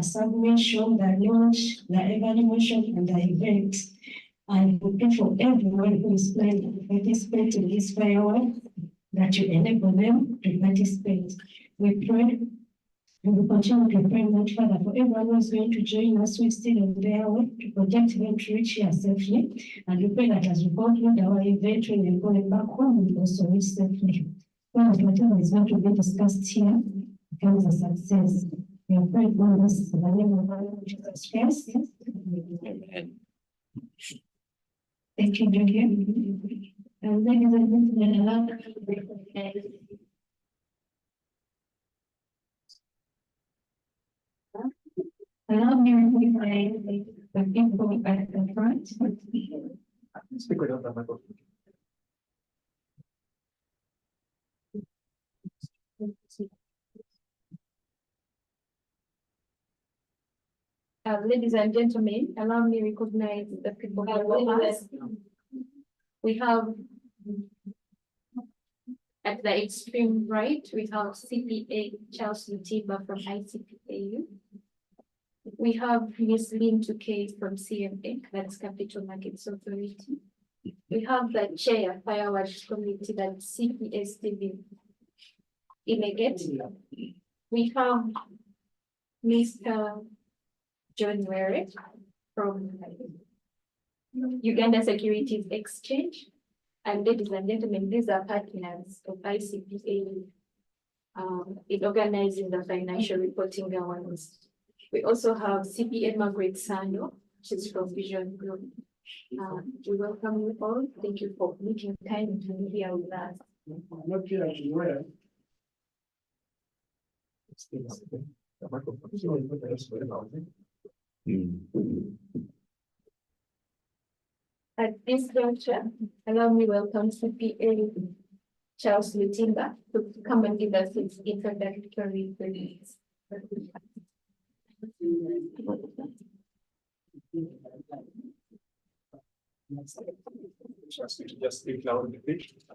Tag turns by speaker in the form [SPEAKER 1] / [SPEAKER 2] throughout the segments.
[SPEAKER 1] submission, the launch, the evaluation, and the event. And we pray for everyone who is planning to participate in this FiRe that you enable them to participate. We pray and we continue to pray, Lord Father, for everyone who is going to join us, who is still on their way, to protect them to reach here safely. And we pray that as we go through our event, when we're going back home, we also reach safely. Whatever is going to be discussed here becomes a success. We are praying for this in the name of our Lord Jesus Christ. Amen. Thank you, Julia. And ladies and gentlemen, allow me to invite the people at the front. Speak without the microphone.
[SPEAKER 2] Ladies and gentlemen, allow me to recognize the people who are with us. We have at the extreme right, we have CPA Charles Lutiba from ICPAU. We have Ms. Lynn Tukey from CMA, that's Capital Markets Authority. We have the chair, FiRe Committee, that's CPA Stephen Imeget. We have Mr. John Were from Uganda Securities Exchange. And ladies and gentlemen, these are partners of ICPA in organizing the financial reporting governance. We also have CPA Margaret Sando, she's from Vision Group. We welcome you all. Thank you for making time to be here with us. At this juncture, allow me to welcome CPA Charles Lutimba to come and give us his introductory remarks.
[SPEAKER 3] Just speak loudly.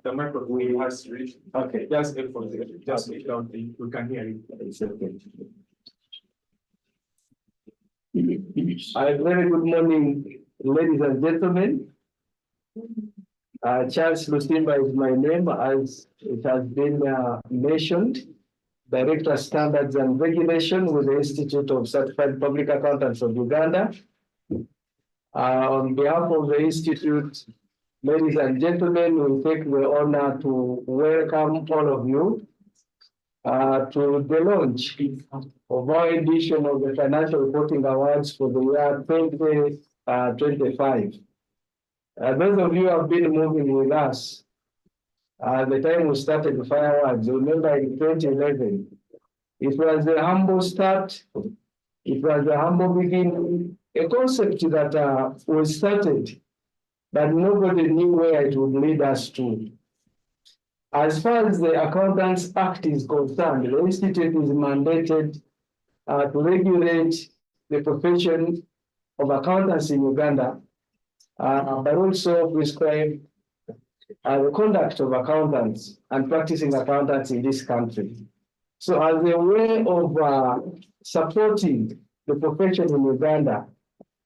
[SPEAKER 3] The microphone has reached. Okay, just speak loudly. We can hear you.
[SPEAKER 4] Very good morning, ladies and gentlemen. Charles Lutimba is my name, as it has been mentioned. Director Standards and Regulation with the Institute of Certified Public Accountants of Uganda. On behalf of the Institute, ladies and gentlemen, we take the honor to welcome all of you to the launch of our edition of the Financial Reporting Awards for the year 2025. Those of you who have been moving with us, the time we started the FiRe Awards, remember in 2011, it was a humble start, it was a humble beginning, a concept that was started, but nobody knew where it would lead us to. As far as the Accountants Act is concerned, the Institute is mandated to regulate the profession of accountants in Uganda, but also prescribe the conduct of accountants and practicing accountants in this country. So as a way of supporting the profession in Uganda,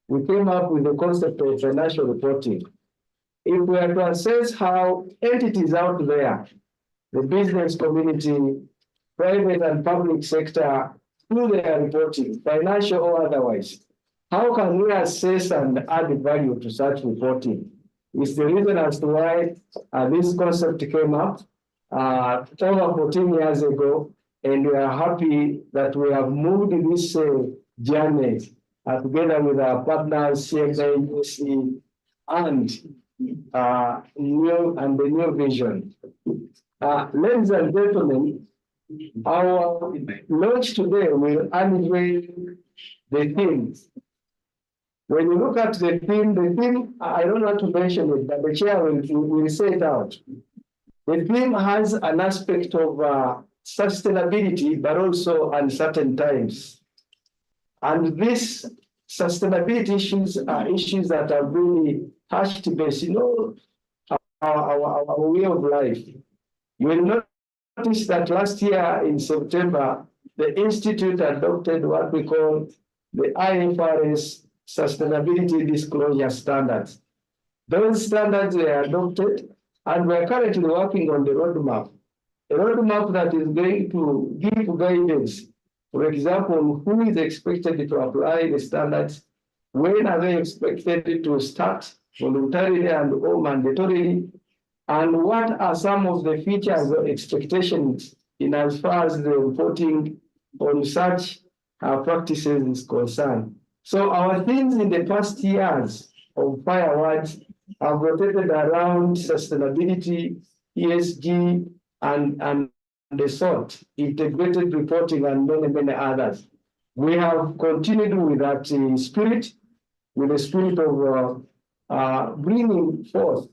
[SPEAKER 4] we came up with the concept of financial reporting. If we are to assess how entities out there, the business community, private and public sector, do their reporting, financial or otherwise, how can we assess and add value to such reporting? It's the reason as to why this concept came up over 14 years ago, and we are happy that we have moved this journey together with our partners, CMA, and the new vision. Ladies and gentlemen, our launch today will unveil the themes. When you look at the theme, I don't want to mention it, but the chair will say it out. The theme has an aspect of sustainability, but also uncertain times. And these sustainability issues are issues that are really touched base, our way of life. You will notice that last year in September, the Institute adopted what we call the IFRS Sustainability Disclosure Standards. Those standards were adopted, and we're currently working on the roadmap. A roadmap that is going to give guidance, for example, who is expected to apply the standards, when are they expected to start voluntarily and or mandatorily, and what are some of the features or expectations in as far as the reporting on such practices is concerned. So our themes in the past years of FiRe Awards have rotated around sustainability, ESG, and the sort, integrated reporting, and many others. We have continued with that spirit, with the spirit of bringing forth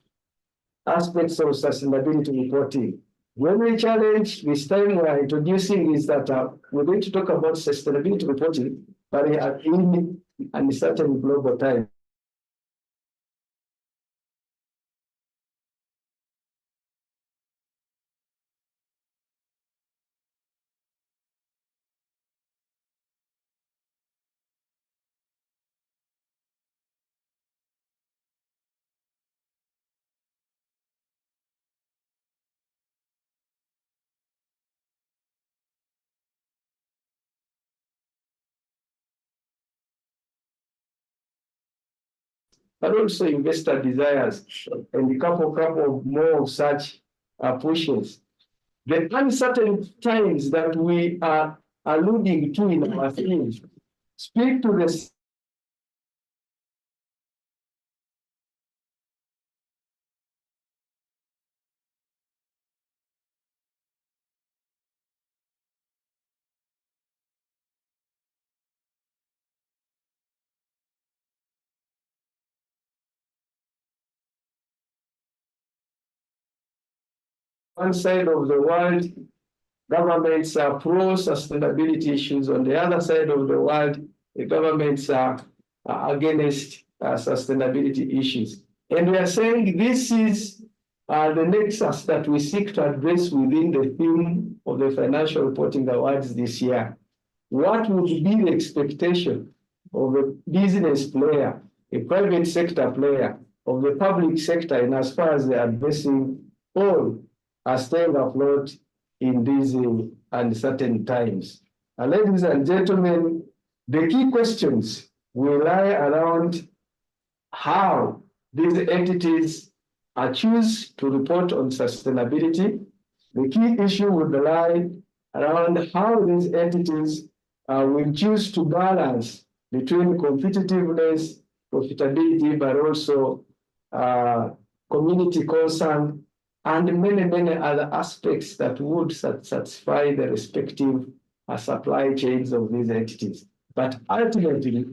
[SPEAKER 4] aspects of sustainability reporting. When we challenge this time we are introducing is that we're going to talk about sustainability reporting, but in a certain global time. But also investor desires and a couple of more of such pushes. The uncertain times that we are alluding to in our theme speak to the one side of the world, governments are pro-sustainability issues. On the other side of the world, the governments are against sustainability issues. And we are saying this is the nexus that we seek to address within the theme of the Financial Reporting Awards this year. What would be the expectation of a business player, a private sector player, of the public sector, in as far as they are addressing all are staying afloat in these uncertain times? Ladies and gentlemen, the key questions will lie around how these entities choose to report on sustainability. The key issue would lie around how these entities will choose to balance between competitiveness, profitability, but also community concern, and many other aspects that would satisfy the respective supply chains of these entities. But ultimately,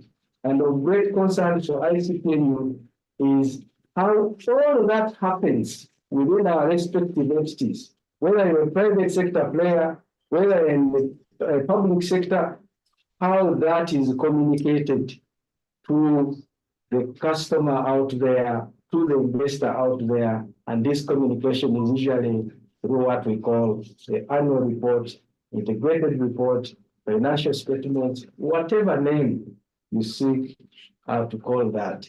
[SPEAKER 4] and of great concern for ICPNU, is how all that happens within our respective entities, whether you're a private sector player, whether in the public sector, how that is communicated to the customer out there, to the investor out there. And this communication is usually through what we call the annual report, integrated report, financial statements, whatever name you seek to call that.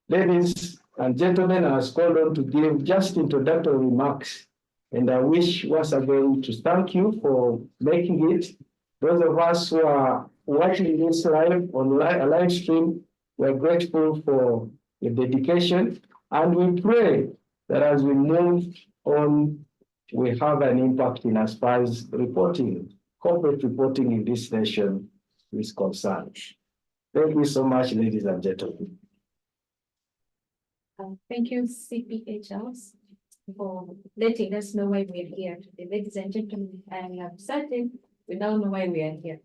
[SPEAKER 4] Ladies and gentlemen, I was called on to give just introductory remarks, and I wish once again to thank you for making it. Those of us who are watching this live on a live stream, we're grateful for your dedication, and we pray that as we move on, we have an impact in as far as reporting, corporate reporting in this nation is concerned. Thank you so much, ladies and gentlemen.
[SPEAKER 2] Thank you, CPA Charles, for letting us know why we're here today. Ladies and gentlemen, I am certain we now know why we are here.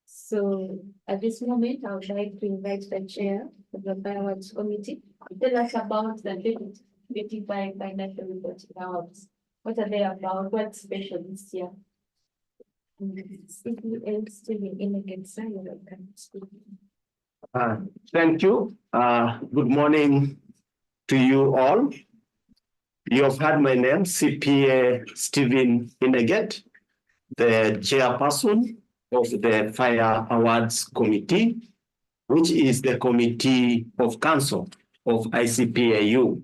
[SPEAKER 2] So at this moment, I would like to invite the chair of the FiRe Awards Committee to tell us about the 2025 Financial Reporting Awards. What are they about? What's special this year? CPA Stephen Inegetsai, welcome to speak.
[SPEAKER 5] Thank you. Good morning to you all. You have heard my name, CPA Stephen Ineget, the chairperson of the FiRe Awards Committee, which is the Committee of Council of ICPAU.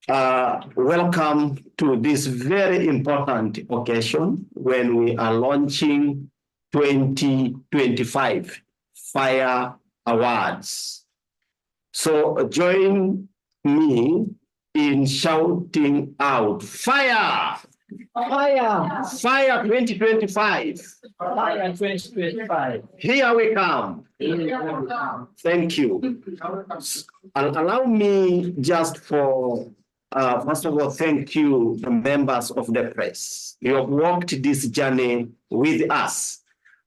[SPEAKER 5] Welcome to this very important occasion when we are launching 2025 FiRe Awards. So join me in shouting out, FiRe!
[SPEAKER 4] Fire!
[SPEAKER 5] FiRe 2025!
[SPEAKER 4] Fire 2025.
[SPEAKER 5] Here we come. Thank you. Allow me just for, first of all, thank you, the members of the press. You have walked this journey with us,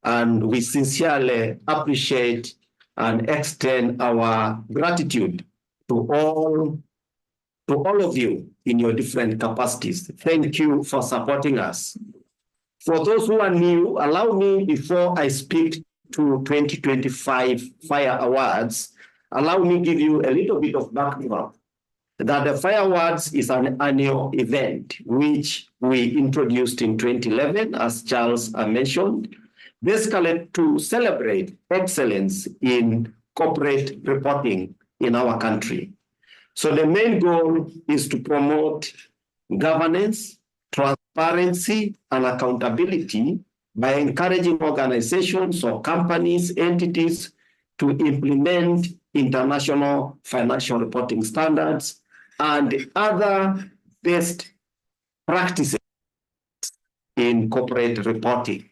[SPEAKER 5] and we sincerely appreciate and extend our gratitude to all of you in your different capacities. Thank you for supporting us. For those who are new, allow me, before I speak to 2025 FiRe Awards, allow me give you a little bit of background. That the FiRe Awards is an annual event which we introduced in 2011, as Charles mentioned, basically to celebrate excellence in corporate reporting in our country. So the main goal is to promote governance, transparency, and accountability by encouraging organizations or companies, entities to implement international financial reporting standards and other best practices in corporate reporting.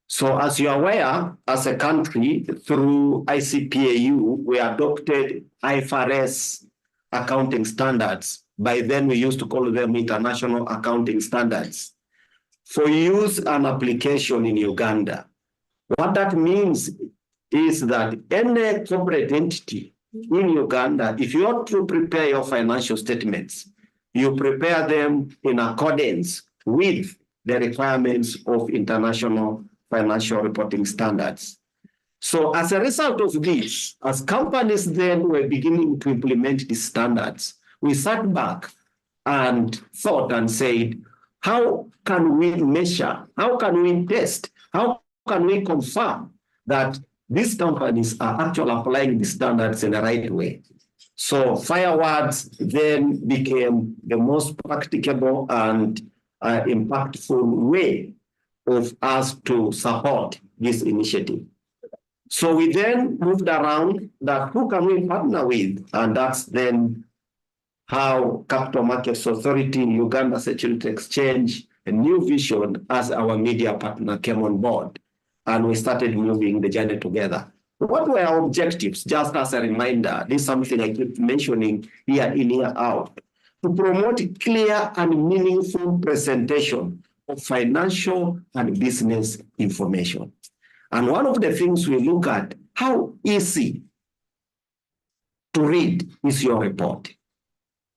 [SPEAKER 5] So as you are aware, as a country, through ICPAU, we adopted IFRS accounting standards. By then, we used to call them International Accounting Standards for use and application in Uganda. What that means is that any corporate entity in Uganda, if you want to prepare your financial statements, you prepare them in accordance with the requirements of international financial reporting standards. So as a result of this, as companies then were beginning to implement these standards, we sat back and thought and said, how can we measure, how can we test, how can we confirm that these companies are actually applying the standards in the right way? So FiRe Awards then became the most practicable and impactful way of us to support this initiative. So we then moved around that who can we partner with? And that's then how Capital Markets Authority, Uganda Security Exchange, a New Vision as our media partner came on board. And we started moving the journey together. What were our objectives? Just as a reminder, this is something I keep mentioning year in, year out, to promote clear and meaningful presentation of financial and business information. And one of the things we look at, how easy to read is your report?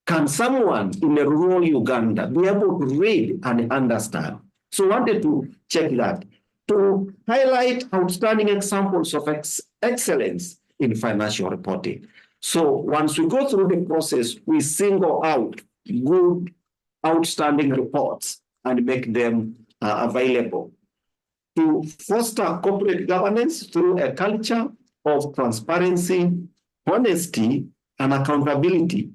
[SPEAKER 5] Can someone in a rural Uganda be able to read and understand? So we wanted to check that, to highlight outstanding examples of excellence in financial reporting. So once we go through the process, we single out good, outstanding reports and make them available. To foster corporate governance through a culture of transparency, honesty, and accountability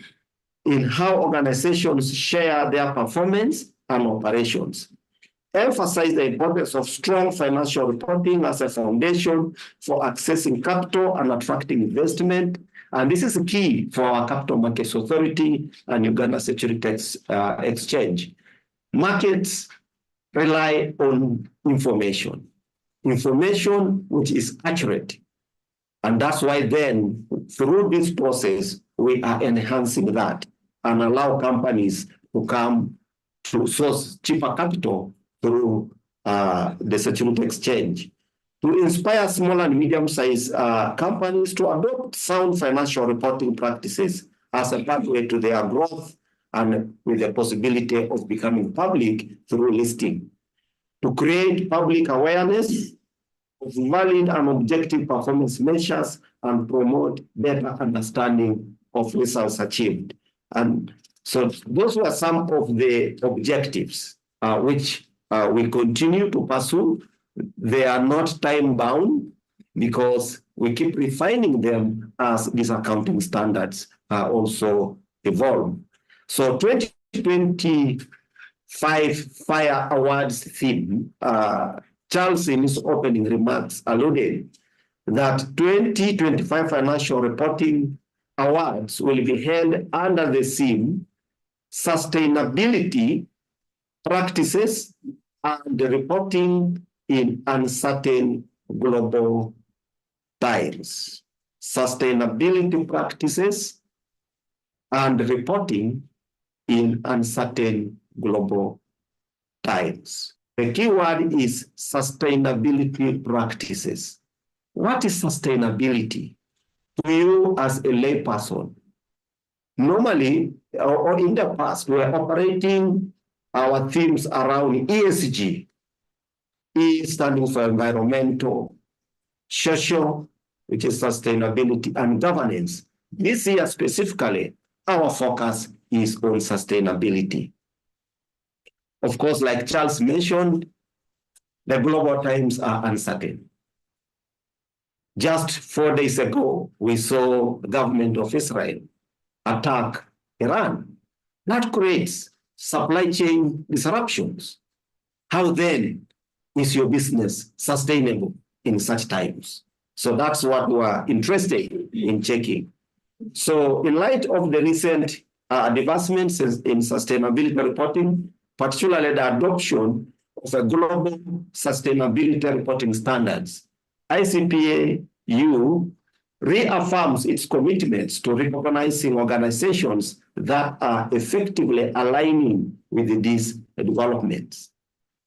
[SPEAKER 5] in how organizations share their performance and operations. Emphasize the importance of strong financial reporting as a foundation for accessing capital and attracting investment. And this is key for our Capital Markets Authority and Uganda Securities Exchange. Markets rely on information which is accurate. And that's why then, through this process, we are enhancing that and allow companies to come to source cheaper capital through the Security Exchange, to inspire small and medium-sized companies to adopt sound financial reporting practices as a pathway to their growth and with the possibility of becoming public through listing, to create public awareness of valid and objective performance measures and promote better understanding of results achieved. And so those were some of the objectives which we continue to pursue they are not time bound because we keep refining them as these accounting standards are also evolve. So 2025 FiRe Awards theme, Charles in his opening remarks alluded that 2025 Financial Reporting Awards will be held under the theme Sustainability Practices and Reporting in Uncertain Global Times. Sustainability Practices and Reporting in Uncertain Global Times. The key word is sustainability practices. What is sustainability to you as a layperson? Normally, or in the past, we are operating our themes around ESG. E standing for environmental, social, which is sustainability, and governance. This year specifically, our focus is on sustainability. Of course, like Charles mentioned, the global times are uncertain. Just 4 days ago, we saw the government of Israel attack Iran. That creates supply chain disruptions. How then is your business sustainable in such times? So that's what we are interested in checking. So in light of the recent advancements in sustainability reporting, particularly the adoption of a global sustainability reporting standards, ICPAU reaffirms its commitments to recognizing organizations that are effectively aligning with these developments.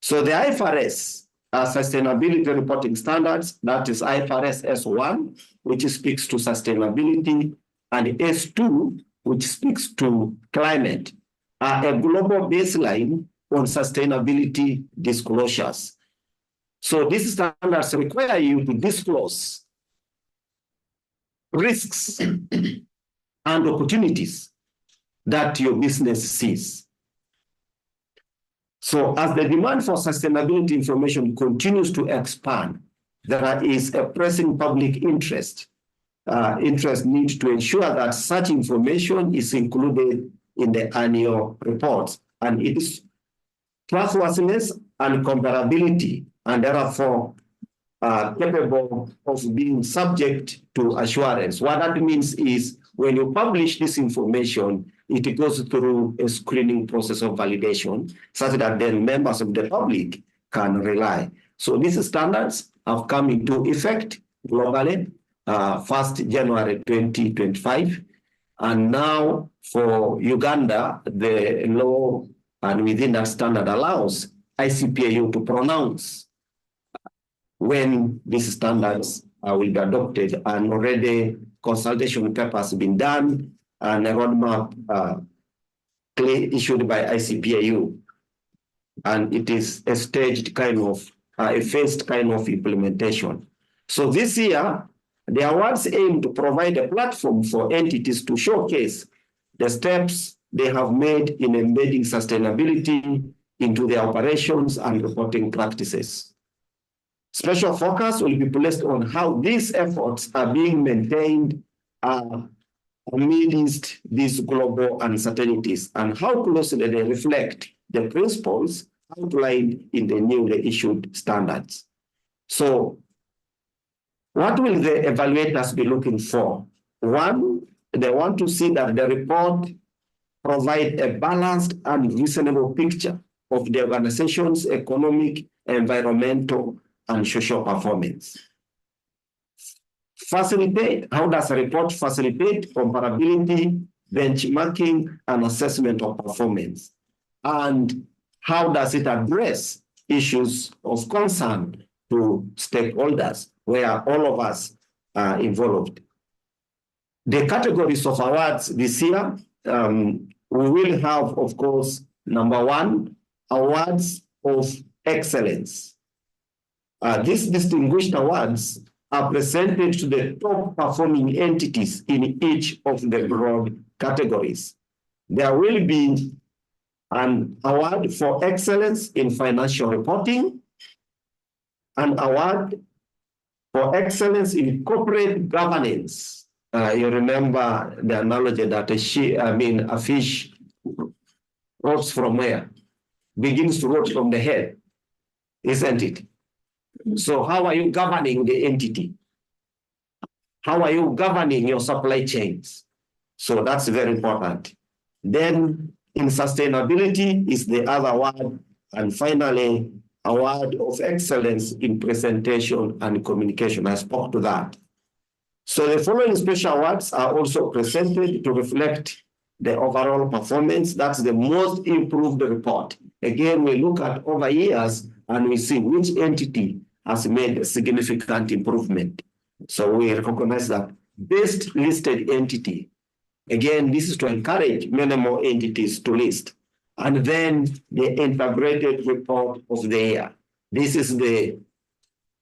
[SPEAKER 5] So the IFRS sustainability reporting standards, that is IFRS S1, which speaks to sustainability, and S2, which speaks to climate, are a global baseline on sustainability disclosures. So these standards require you to disclose risks and opportunities that your business sees. So as the demand for sustainability information continues to expand, there is a pressing public interest need to ensure that such information is included in the annual reports, and its trustworthiness and comparability, and therefore capable of being subject to assurance. What that means is when you publish this information, it goes through a screening process of validation such that then members of the public can rely. So these standards have come into effect globally, 1st January 2025. And now for Uganda, the law and within that standard allows ICPAU to pronounce when these standards will be adopted, and already consultation papers have been done and a roadmap issued by ICPAU. And it is a staged kind of, a phased kind of implementation. So this year, the awards aim to provide a platform for entities to showcase the steps they have made in embedding sustainability into their operations and reporting practices. Special focus will be placed on how these efforts are being maintained amidst these global uncertainties and how closely they reflect the principles outlined in the newly issued standards. So, what will the evaluators be looking for? One, they want to see that the report provides a balanced and reasonable picture of the organization's economic, environmental, and social performance. Facilitate, how does a report facilitate comparability, benchmarking, and assessment of performance? And how does it address issues of concern to stakeholders where all of us are involved? The categories of awards this year, we will have, of course, number one, awards of excellence. These distinguished awards are presented to the top performing entities in each of the broad categories. There will be an award for excellence in financial reporting, an award for excellence in corporate governance. You remember the analogy that a fish rots from where? Begins to rot from the head, isn't it? So how are you governing the entity? How are you governing your supply chains? So that's very important. Then in sustainability is the other word. And finally, award of excellence in presentation and communication. I spoke to that. So the following special awards are also presented to reflect the overall performance. That's the most improved report. Again, we look at over years and we see which entity has made a significant improvement. So we recognize that best listed entity. Again, this is to encourage many more entities to list. And then the integrated report of the year. This is the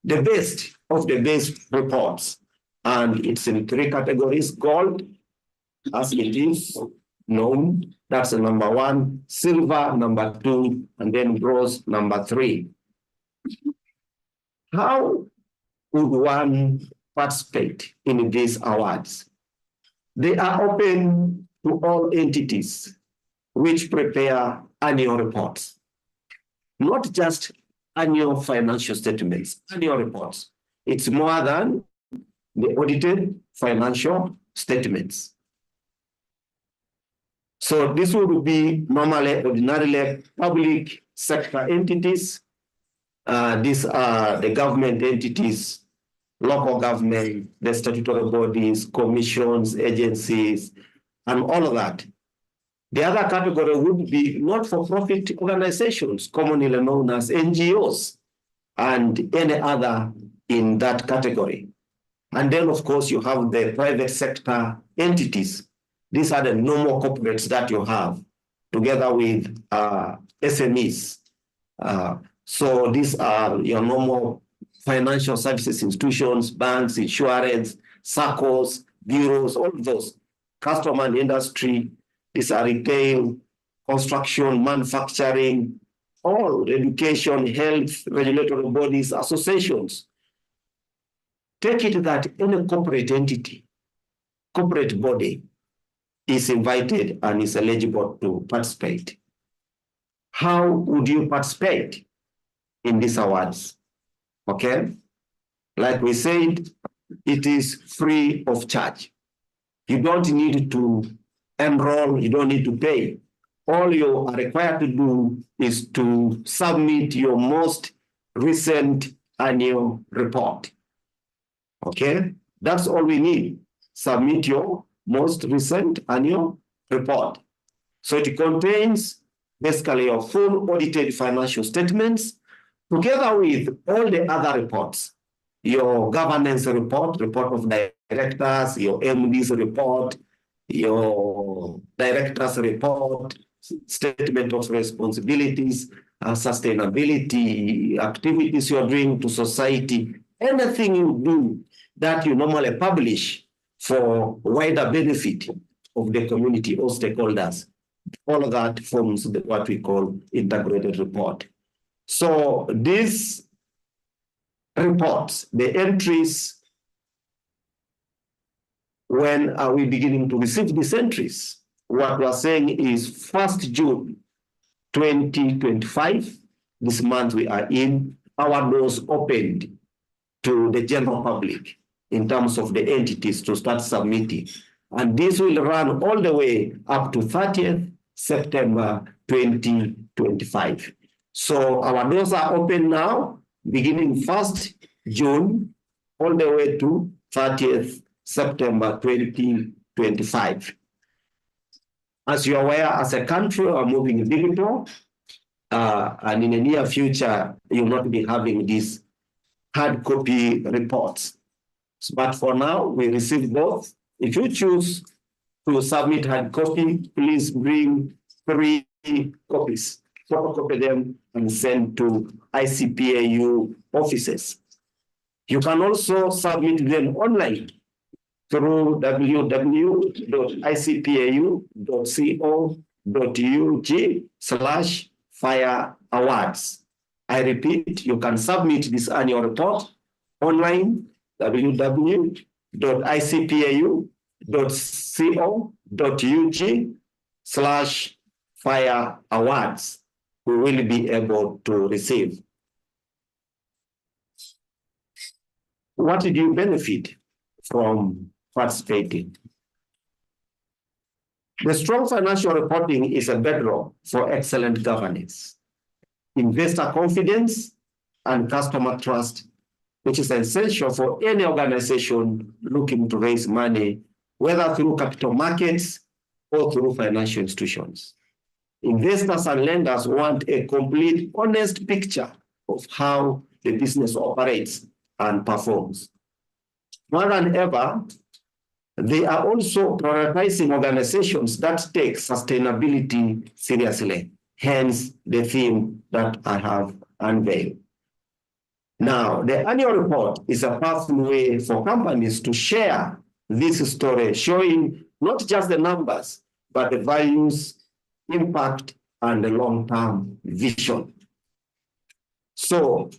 [SPEAKER 5] best of the best reports. And it's in 3 categories: gold, as it is known, that's the number 1, silver, number 2, and then bronze, number 3. How would one participate in these awards? They are open to all entities which prepare annual reports, not just annual financial statements, annual reports. It's more than the audited financial statements. So this would be ordinarily public sector entities. These are the government entities, local government, the statutory bodies, commissions, agencies, and all of that. The other category would be not-for-profit organizations, commonly known as NGOs, and any other in that category. And then, of course, you have the private sector entities. These are the normal corporates that you have, together with SMEs. So these are your normal financial services institutions, banks, insurance, SACCOs, bureaus, all of those. Customer and industry, these are retail, construction, manufacturing, all education, health, regulatory bodies, associations. Take it that any corporate entity, corporate body is invited and is eligible to participate. How would you participate in these awards? Okay, like we said, it is free of charge. You don't need to enroll, you don't need to pay. All you are required to do is to submit your most recent annual report. Okay, that's all we need. Submit your most recent annual report. So it contains basically your full audited financial statements, together with all the other reports, your governance report, report of directors, your MD's report, your director's report, statement of responsibilities, sustainability, activities you're doing to society, anything you do that you normally publish for wider benefit of the community or stakeholders. All of that forms what we call integrated report. So these reports, the entries, when are we beginning to receive these entries? What we're saying is 1st June 2025, this month we are in, our doors opened to the general public in terms of the entities to start submitting. And this will run all the way up to 30th September 2025. So our doors are open now, beginning 1st June, all the way to 30th September 2025. As you're aware, as a country, we're moving digital, and in the near future, you'll not be having these hard copy reports. But for now, we receive both. If you choose to submit hard copy, please bring 3 copies, photocopy them and send to ICPAU offices. You can also submit them online through www.icpau.co.ug/FiRe Awards. I repeat, you can submit this annual report online, www.icpau.co.ug/FiRe awards. We will be able to receive. What did you benefit from participating? The strong financial reporting is a bedrock for excellent governance, investor confidence, and customer trust, which is essential for any organization looking to raise money, whether through capital markets or through financial institutions. Investors and lenders want a complete, honest picture of how the business operates and performs. More than ever, they are also prioritizing organizations that take sustainability seriously, hence the theme that I have unveiled. Now, the annual report is a pathway for companies to share this story, showing not just the numbers, but the values, impact, and the long-term vision. So,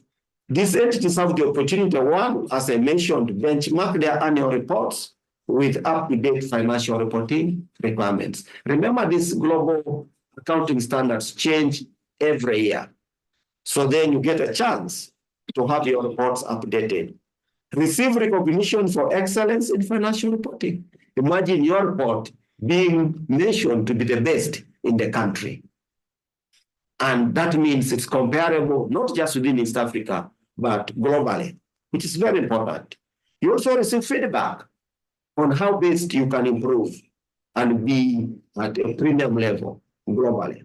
[SPEAKER 5] these entities have the opportunity, one, as I mentioned, to benchmark their annual reports with up-to-date financial reporting requirements. Remember, these global accounting standards change every year. So then you get a chance to have your reports updated. Receive recognition for excellence in financial reporting. Imagine your report being mentioned to be the best in the country. And that means it's comparable, not just within East Africa, but globally, which is very important. You also receive feedback on how best you can improve and be at a premium level globally.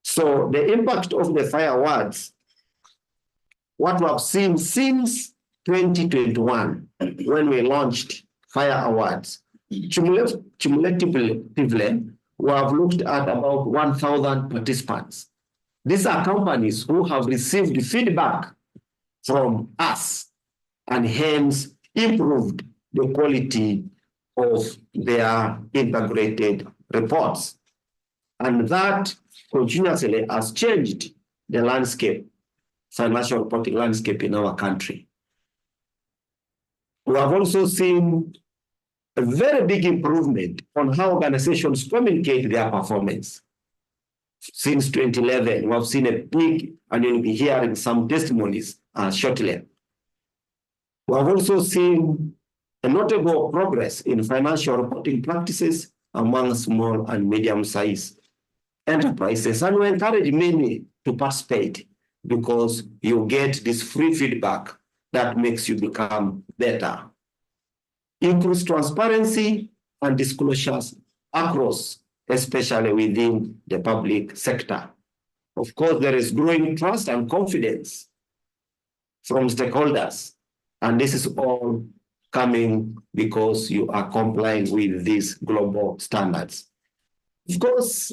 [SPEAKER 5] So the impact of the FiRe Awards, what we have seen since 2021, when we launched FiRe Awards, cumulatively, we have looked at about 1,000 participants. These are companies who have received feedback from us and hence improved the quality of their integrated reports. And that continuously has changed the landscape, financial reporting landscape in our country. We have also seen a very big improvement on how organizations communicate their performance. Since 2011, we have seen a big, and you'll be hearing some testimonies shortly. We have also seen a notable progress in financial reporting practices among small and medium-sized enterprises, and we encourage many to participate because you get this free feedback that makes you become better. Increase transparency and disclosures across, especially within the public sector. Of course, there is growing trust and confidence from stakeholders, and this is all coming because you are complying with these global standards. Of course,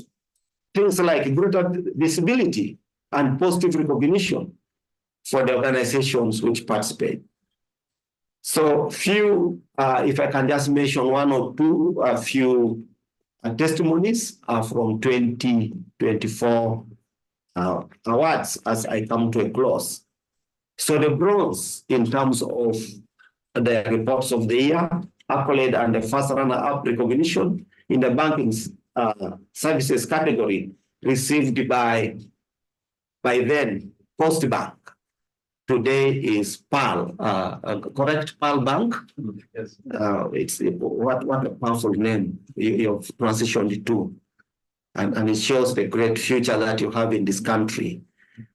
[SPEAKER 5] things like greater visibility and positive recognition for the organizations which participate. So few, if I can just mention one or two, a few testimonies from 2024 awards as I come to a close. So the bronze in terms of the reports of the year, accolade and the first runner-up recognition in the banking services category received by then Postbank. Today is PAL, correct, PAL Bank?
[SPEAKER 3] Yes.
[SPEAKER 5] It's what a powerful name you've transitioned to. And it shows the great future that you have in this country.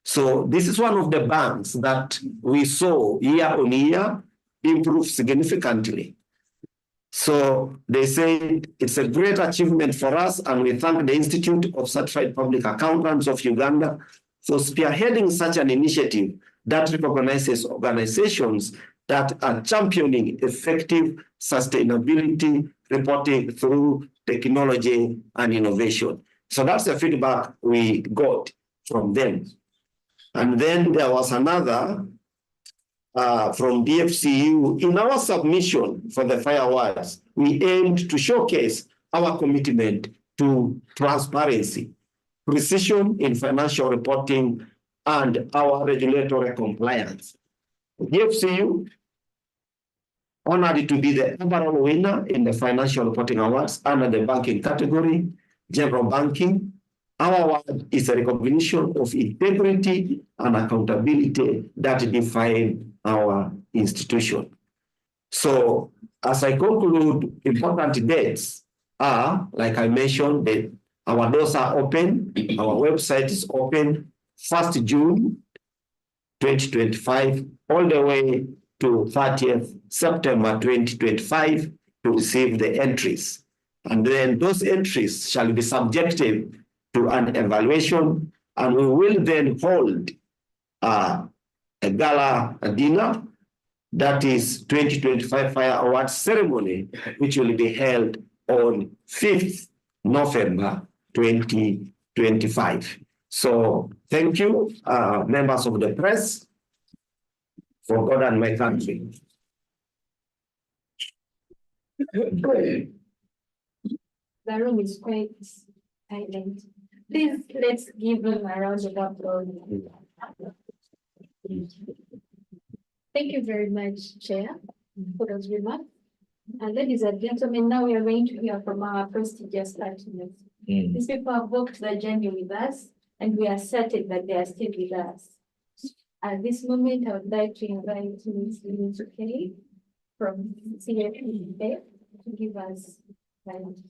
[SPEAKER 5] So this is one of the banks that we saw year on year improve significantly. So they say it's a great achievement for us, and we thank the Institute of Certified Public Accountants of Uganda for spearheading such an initiative that recognizes organizations that are championing effective sustainability reporting through technology and innovation. So that's the feedback we got from them. And then there was another from DFCU. In our submission for the FiRe Awards, we aimed to showcase our commitment to transparency, precision in financial reporting, and our regulatory compliance. GFCU honored to be the overall winner in the Financial Reporting Awards under the banking category, general banking. Our award is a recognition of integrity and accountability that define our institution. So as I conclude, important dates are, like I mentioned, that our doors are open, our website is open 1st June 2025, all the way to 30th September 2025 to receive the entries. And then those entries shall be subjected to an evaluation, and we will then hold a gala dinner, that is 2025 FiRe Awards ceremony, which will be held on 5th November 2025. So thank you, members of the press, for God and my country.
[SPEAKER 2] The room is quite silent. Please, let's give them a round of applause. Thank you very much, Chair, for those remarks. And ladies and gentlemen, now we are going to hear from our prestigious partners. These people have walked the journey with us, and we are certain that they are still with us. At this moment, I would like to invite Ms. Lindsay Kelly from FiRe to give us guidance.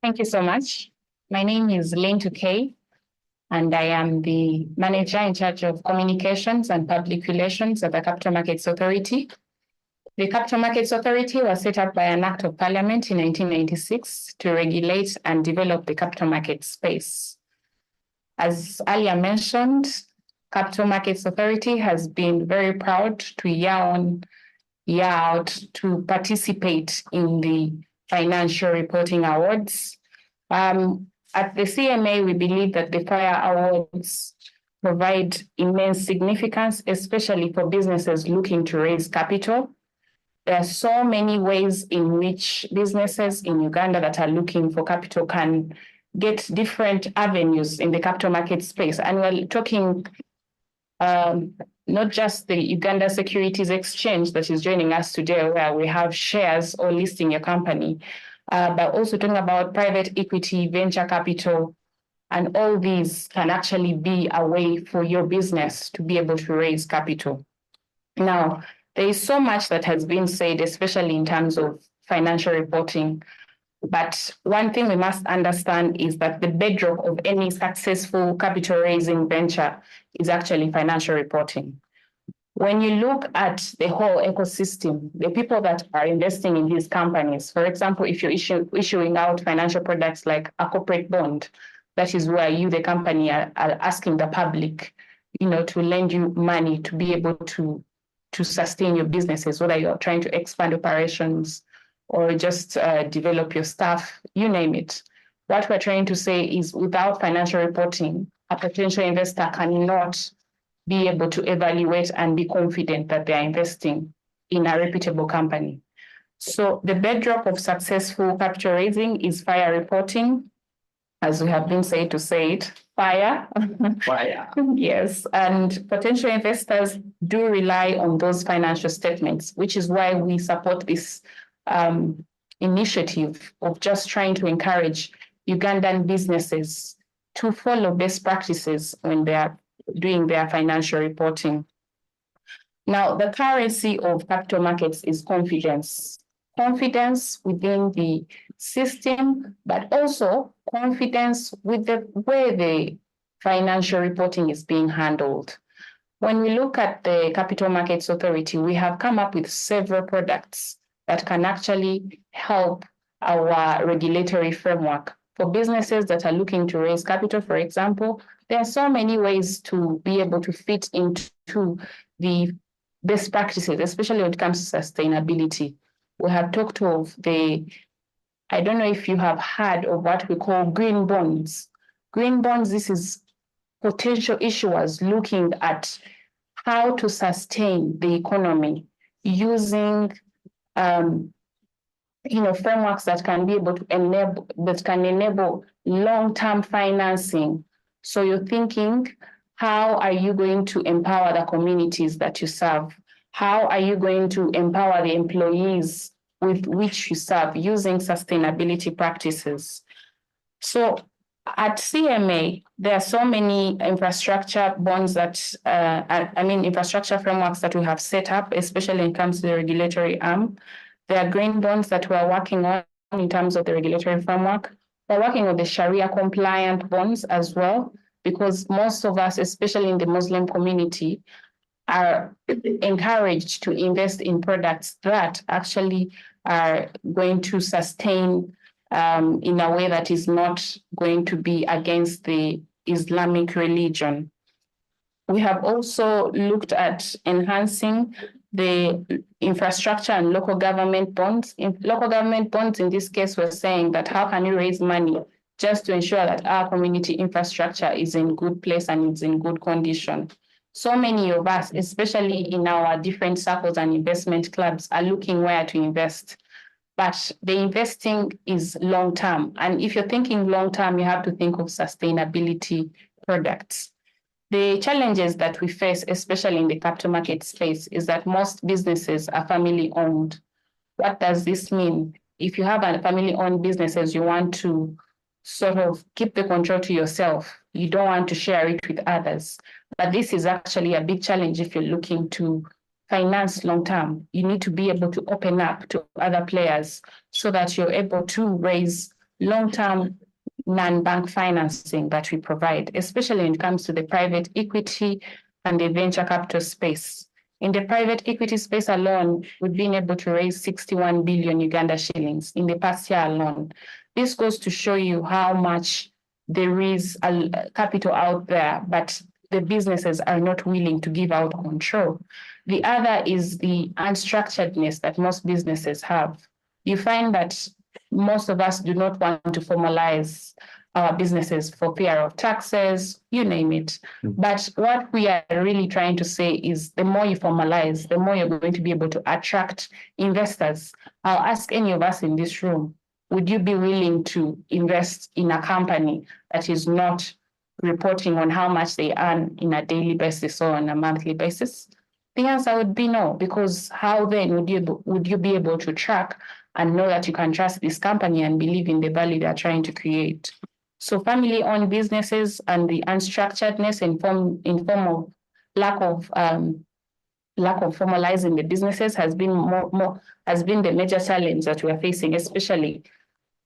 [SPEAKER 6] Thank you so much. My name is Lindsay Kelly, and I am the manager in charge of communications and public relations at the Capital Markets Authority. The Capital Markets Authority was set up by an act of parliament in 1996 to regulate and develop the capital market space. As earlier mentioned, Capital Markets Authority has been very proud to year on, year out to participate in the Financial Reporting Awards. At the CMA, we believe that the FiRe Awards provide immense significance, especially for businesses looking to raise capital. There are so many ways in which businesses in Uganda that are looking for capital can get different avenues in the capital market space. And we're talking not just the Uganda Securities Exchange that is joining us today, where we have shares or listing your company, but also talking about private equity, venture capital, and all these can actually be a way for your business to be able to raise capital. Now, there is so much that has been said, especially in terms of financial reporting. But one thing we must understand is that the bedrock of any successful capital raising venture is actually financial reporting. When you look at the whole ecosystem, the people that are investing in these companies, for example, if you're issuing out financial products like a corporate bond, that is where you, the company, are asking the public, to lend you money to be able to sustain your businesses, whether you're trying to expand operations or just develop your staff, you name it. What we're trying to say is without financial reporting, a potential investor cannot be able to evaluate and be confident that they are investing in a reputable company. So the bedrock of successful capital raising is FiRe reporting, as we have been said to say it, FiRe.
[SPEAKER 5] FiRe.
[SPEAKER 6] Yes, and potential investors do rely on those financial statements, which is why we support this initiative of just trying to encourage Ugandan businesses to follow best practices when they are doing their financial reporting. Now, the currency of capital markets is confidence. Confidence within the system, but also confidence with the way the financial reporting is being handled. When we look at the Capital Markets Authority, we have come up with several products that can actually help our regulatory framework. For businesses that are looking to raise capital, for example, there are so many ways to be able to fit into the best practices, especially when it comes to sustainability. We have talked of I don't know if you have heard of what we call green bonds. Green bonds, this is potential issuers looking at how to sustain the economy using frameworks that can be able to enable long-term financing. So you're thinking, how are you going to empower the communities that you serve? How are you going to empower the employees with which you serve using sustainability practices? So at CMA, there are so many infrastructure bonds that, infrastructure frameworks that we have set up, especially when it comes to the regulatory arm. There are green bonds that we're working on in terms of the regulatory framework. We're working on the Sharia compliant bonds as well, because most of us, especially in the Muslim community, are encouraged to invest in products that actually are going to sustain in a way that is not going to be against the Islamic religion. We have also looked at enhancing the infrastructure and local government bonds. In local government bonds, in this case, we're saying that how can you raise money just to ensure that our community infrastructure is in good place and it's in good condition. So many of us, especially in our different circles and investment clubs, are looking where to invest. But the investing is long-term. And if you're thinking long-term, you have to think of sustainability products. The challenges that we face, especially in the capital market space, is that most businesses are family-owned. What does this mean? If you have a family-owned businesses, you want to sort of keep the control to yourself. You don't want to share it with others. But this is actually a big challenge if you're looking to finance long-term. You need to be able to open up to other players so that you're able to raise long-term non-bank financing that we provide, especially when it comes to the private equity and the venture capital space. In the private equity space alone, we've been able to raise 61 billion Uganda shillings in the past year alone. This goes to show you how much there is capital out there, but the businesses are not willing to give out control. The other is the unstructuredness that most businesses have. You find that most of us do not want to formalize our businesses for fear of taxes, you name it. But what we are really trying to say is the more you formalize, the more you're going to be able to attract investors. I'll ask any of us in this room, would you be willing to invest in a company that is not reporting on how much they earn in a daily basis or on a monthly basis? The answer would be no, because how then would you be able to track and know that you can trust this company and believe in the value they're trying to create? So family-owned businesses and the unstructuredness in form of lack of formalizing the businesses has been the major challenge that we are facing, especially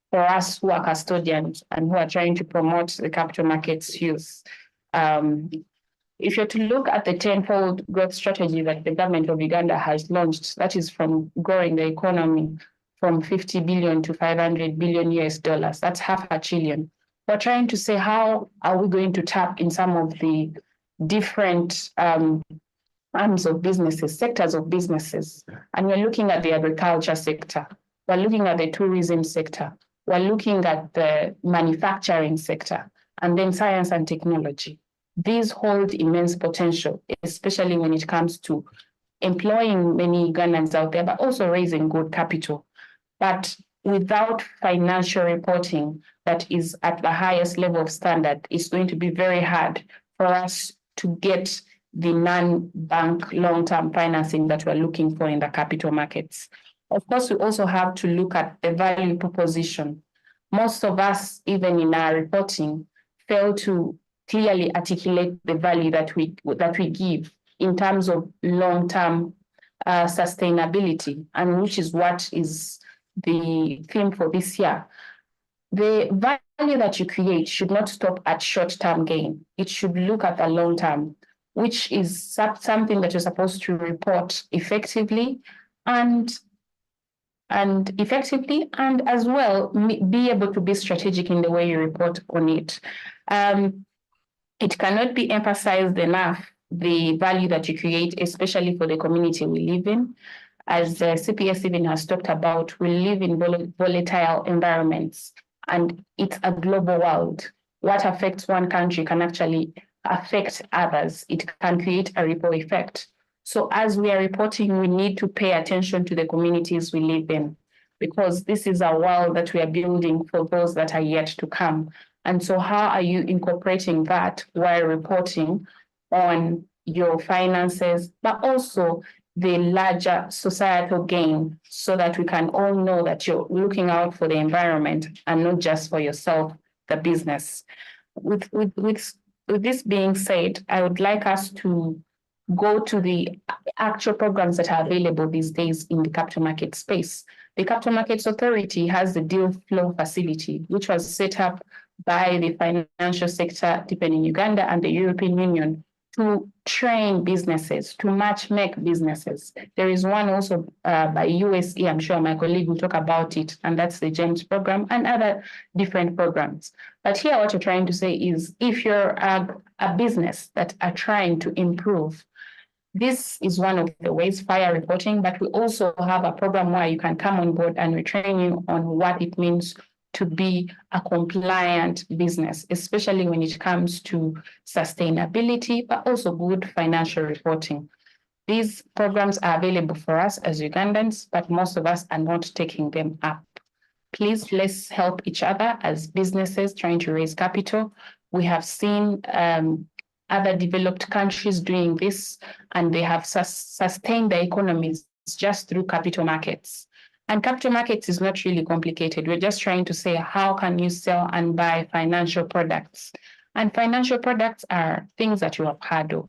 [SPEAKER 6] for us who are custodians and who are trying to promote the capital markets use. If you're to look at the 10-fold growth strategy that the government of Uganda has launched, that is from growing the economy from 50 billion to 500 billion US dollars, that's $500 billion. We're trying to say, how are we going to tap in some of the different arms of businesses, sectors of businesses? And we're looking at the agriculture sector. We're looking at the tourism sector. We're looking at the manufacturing sector, and then science and technology. These hold immense potential, especially when it comes to employing many Ugandans out there, but also raising good capital. But without financial reporting that is at the highest level of standard, it's going to be very hard for us to get the non-bank long-term financing that we're looking for in the capital markets. Of course, we also have to look at the value proposition. Most of us, even in our reporting, fail to clearly articulate the value that we give in terms of long-term sustainability, and which is what is the theme for this year. The value that you create should not stop at short-term gain. It should look at the long-term, which is something that you're supposed to report effectively and as well be able to be strategic in the way you report on it. It cannot be emphasized enough, the value that you create, especially for the community we live in. As CPS even has talked about, we live in volatile environments, and it's a global world. What affects one country can actually affect others. It can create a ripple effect. So as we are reporting, we need to pay attention to the communities we live in, because this is a world that we are building for those that are yet to come. And so how are you incorporating that while reporting on your finances, but also the larger societal gain, so that we can all know that you're looking out for the environment and not just for yourself, the business. With this being said, I would like us to go to the actual programs that are available these days in the capital market space. The Capital Markets Authority has the deal flow facility, which was set up by the financial sector depending Uganda and the European Union to train businesses, to match make businesses. There is one also by USE, I'm sure my colleague will talk about it, and that's the GEMS program and other different programs. But here what we're trying to say is, if you're a business that are trying to improve, this is one of the ways, FiRe reporting, but we also have a program where you can come on board and we train you on what it means to be a compliant business, especially when it comes to sustainability, but also good financial reporting. These programs are available for us as Ugandans, but most of us are not taking them up. Please, let's help each other as businesses trying to raise capital. We have seen other developed countries doing this, and they have sustained their economies just through capital markets. And capital markets is not really complicated. We're just trying to say, how can you sell and buy financial products? And financial products are things that you have heard of,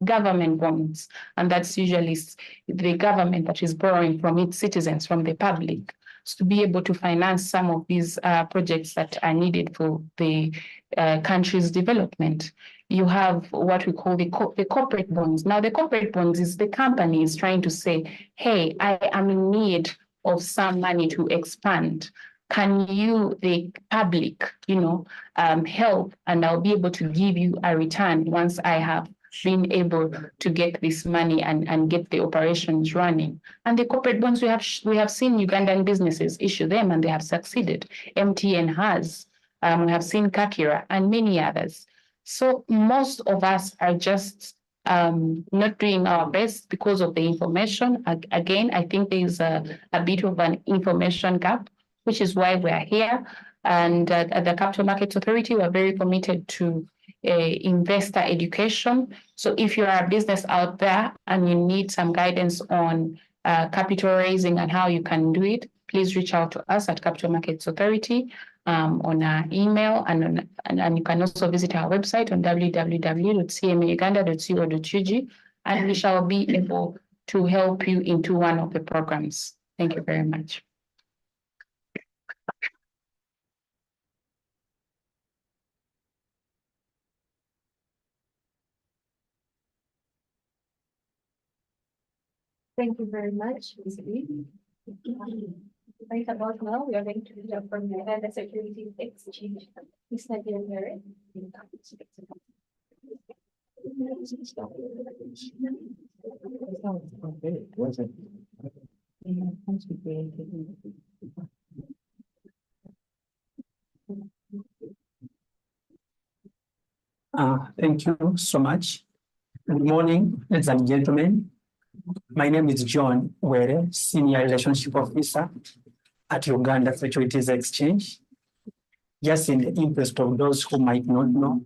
[SPEAKER 6] government bonds. And that's usually the government that is borrowing from its citizens, from the public, to be able to finance some of these projects that are needed for the country's development. You have what we call the corporate bonds. Now, the corporate bonds is the company is trying to say, hey, I am in need of some money to expand. Can you, the public, help, and I'll be able to give you a return once I have been able to get this money and get the operations running. And the corporate bonds, we have seen Ugandan businesses issue them, and they have succeeded. MTN has. We have seen Kakira and many others. So most of us are just not doing our best because of the information. Again, I think there's a bit of an information gap, which is why we're here. And at the Capital Markets Authority, we're very committed to investor education. So if you're a business out there and you need some guidance on capital raising and how you can do it, please reach out to us at Capital Markets Authority on our email, and you can also visit our website on www.cmauganda.co.ug, and we shall be able to help you into one of the programs. Thank you very much.
[SPEAKER 2] Thank you very much, Ms. Lee. Right about now, we are going to hear from the Uganda Securities Exchange. Ms. Nadia Mary.
[SPEAKER 7] Thank you so much. Good morning, ladies and gentlemen. My name is John Were, Senior Relationship Officer at Uganda Securities Exchange. Just in the interest of those who might not know,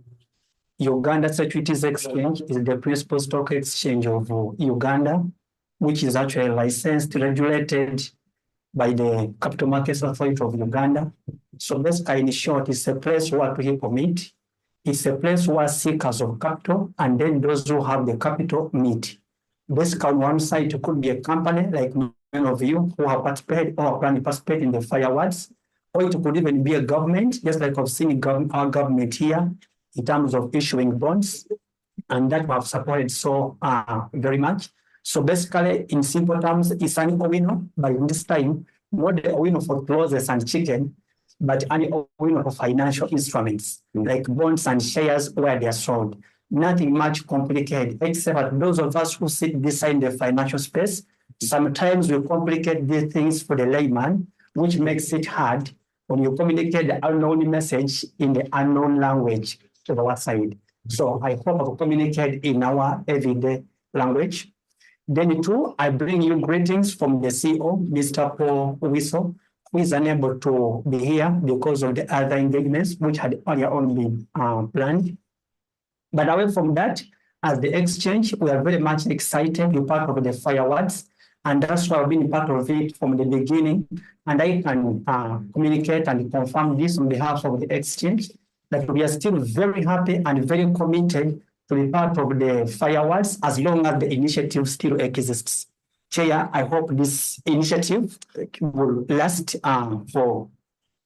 [SPEAKER 7] Uganda Securities Exchange is the principal stock exchange of Uganda, which is actually licensed, regulated by the Capital Markets Authority of Uganda. So basically, in short, it's a place where people meet. It's a place where seekers of capital and then those who have the capital meet. Basically, on one side, it could be a company like many of you who have participated or plan to participate in the FiRe Awards, or it could even be a government, just like I've seen our government here in terms of issuing bonds, and that we have supported so very much. So basically, in simple terms, it's an owino, but in this time, not the owino for clothes and chicken, but an owino for financial instruments, like bonds and shares where they are sold. Nothing much complicated, except that those of us who sit beside the financial space, sometimes we complicate these things for the layman, which makes it hard when you communicate the unknown message in the unknown language to our side. So I hope I've communicated in our everyday language. Then two, I bring you greetings from the CEO, Mr. Paul Wiso, who is unable to be here because of the other engagements which had earlier on been planned. But away from that, as the exchange, we are very much excited to be part of the FiRe Awards, and that's why I've been part of it from the beginning. And I can communicate and confirm this on behalf of the exchange, that we are still very happy and very committed to be part of the FiRe Awards as long as the initiative still exists. Chair, I hope this initiative will last for,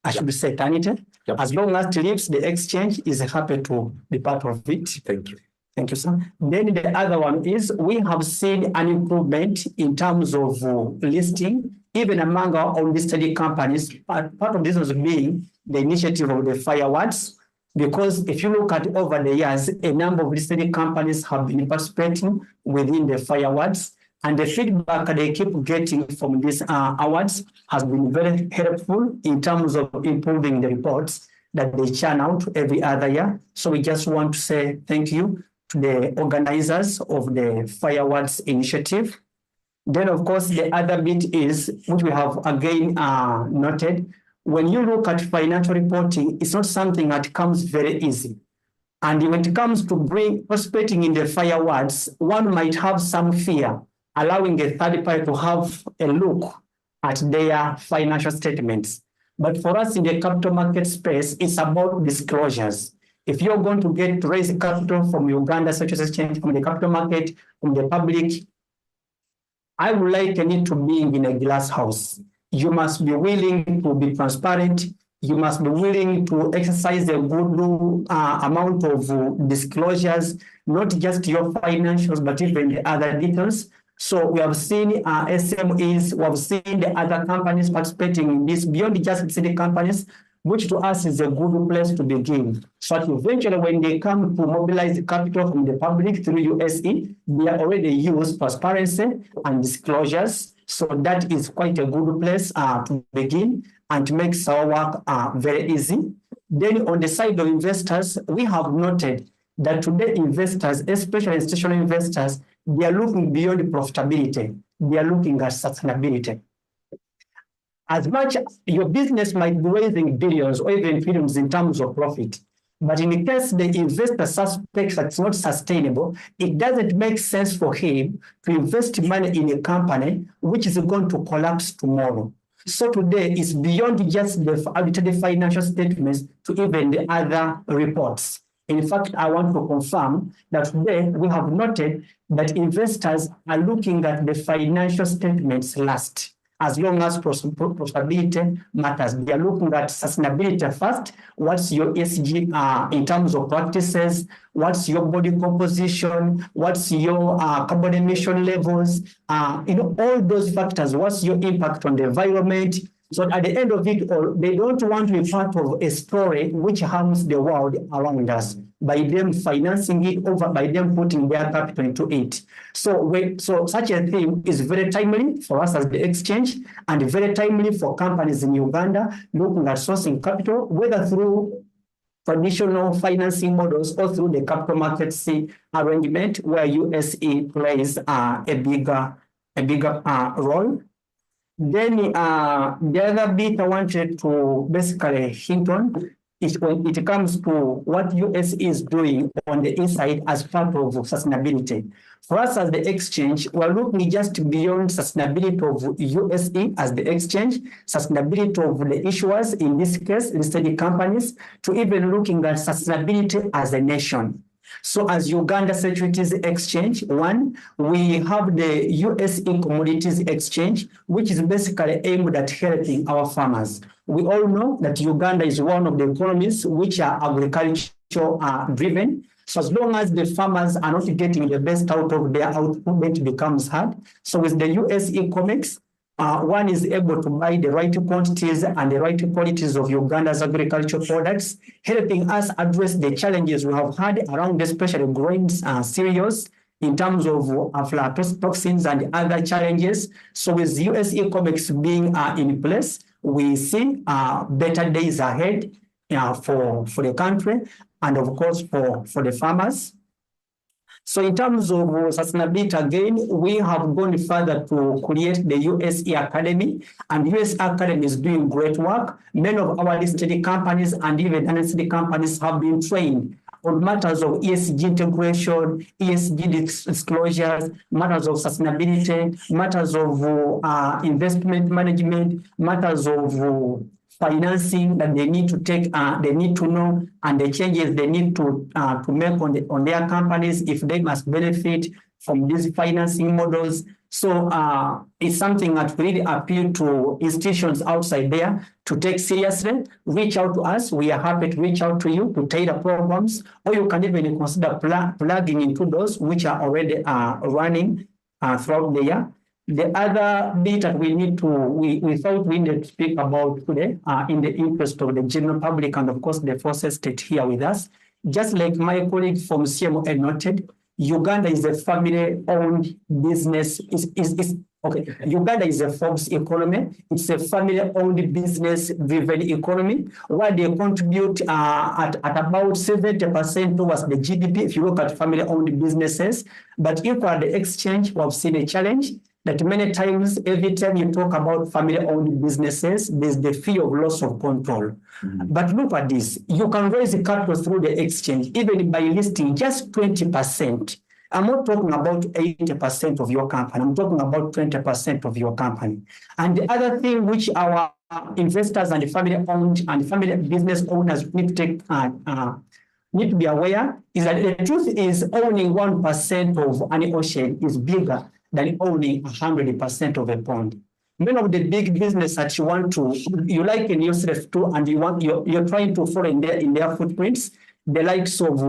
[SPEAKER 7] I should say, eternity. Yep. As long as it lives, the exchange is happy to be part of it. Thank you. Thank you, sir. Then the other one is we have seen an improvement in terms of listing, even among our own listed companies. Part of this was being the initiative of the FiRe Awards, because if you look at over the years, a number of listed companies have been participating within the FiRe Awards, and the feedback they keep getting from these awards has been very helpful in terms of improving the reports that they churn out every other year. So we just want to say thank you to the organizers of the FiRe Awards initiative. Then, of course, the other bit is, which we have again noted, when you look at financial reporting, it's not something that comes very easy. And when it comes to participating in the FiRe Awards, one might have some fear, allowing a third party to have a look at their financial statements. But for us in the capital market space, it's about disclosures. If you're going to raise capital from Uganda Securities Exchange, from the capital market, from the public, I would liken it to being in a glass house. You must be willing to be transparent. You must be willing to exercise a good amount of disclosures, not just your financials, but even the other details. So we have seen SMEs, we have seen the other companies participating in this beyond just city companies, which to us is a good place to begin. So that eventually when they come to mobilize capital from the public through USE, they are already used transparency and disclosures. So that is quite a good place to begin and to make our work very easy. Then on the side of investors, we have noted that today investors, especially institutional investors, they are looking beyond profitability. They are looking at sustainability. As much your business might be raising billions or even billions in terms of profit, but in the case the investor suspects that it's not sustainable, it doesn't make sense for him to invest money in a company which is going to collapse tomorrow. So today it's beyond just the audited financial statements to even the other reports. In fact, I want to confirm that today we have noted that investors are looking at the financial statements last. As long as profitability matters, they are looking at sustainability first. What's your ESG in terms of practices? What's your body composition? What's your carbon emission levels? All those factors. What's your impact on the environment? So at the end of it all, they don't want to be part of a story which harms the world around us by them financing it over, by them putting their capital into it. So such a thing is very timely for us as the exchange and very timely for companies in Uganda looking at sourcing capital, whether through traditional financing models or through the capital markets arrangement where USE plays a bigger role. Then the other bit I wanted to basically hint on is when it comes to what US is doing on the inside as part of sustainability. For us as the exchange, we're looking just beyond sustainability of USE as the exchange, sustainability of the issuers, in this case, listed companies, to even looking at sustainability as a nation. So as Uganda Securities Exchange, one, we have the USE Commodities Exchange, which is basically aimed at helping our farmers. We all know that Uganda is one of the economies which are agricultural driven. So as long as the farmers are not getting the best out of their output, it becomes hard. So with the USE Comex, one is able to buy the right quantities and the right qualities of Uganda's agricultural products, helping us address the challenges we have had around especially grains and cereals in terms of aflatoxins and other challenges. So with USE Comex being in place, we see better days ahead for the country and of course for the farmers. So in terms of sustainability, again, we have gone further to create the USE Academy, and USE Academy is doing great work. Many of our listed companies and even unlisted companies have been trained on matters of ESG integration, ESG disclosures, matters of sustainability, matters of investment management, matters of financing that they need to take, they need to know, and the changes they need to make on their companies if they must benefit from these financing models. So it's something that really appeal to institutions outside there to take seriously. Reach out to us. We are happy to reach out to you to tailor programs, or you can even consider plugging into those which are already running throughout the year. The other bit that we need to, we thought we need to speak about today in the interest of the general public and of course the forces state here with us. Just like my colleague from CMO noted, Uganda is a family-owned business. Okay, Uganda is a Forbes economy. It's a family-owned business-driven economy where they contribute at about 70% towards the GDP if you look at family-owned businesses. But if at the exchange, we have seen a challenge that many times, every time you talk about family-owned businesses, there's the fear of loss of control. But look at this. You can raise the capital through the exchange, even by listing just 20%. I'm not talking about 80% of your company. I'm talking about 20% of your company. And the other thing which our investors and the family-owned and family business owners need to take need to be aware is that the truth is owning 1% of an ocean is bigger than owning 100% of a pond. Many of the big business that you want to, you like in yourself too, and you're trying to follow in their footprints, the likes of,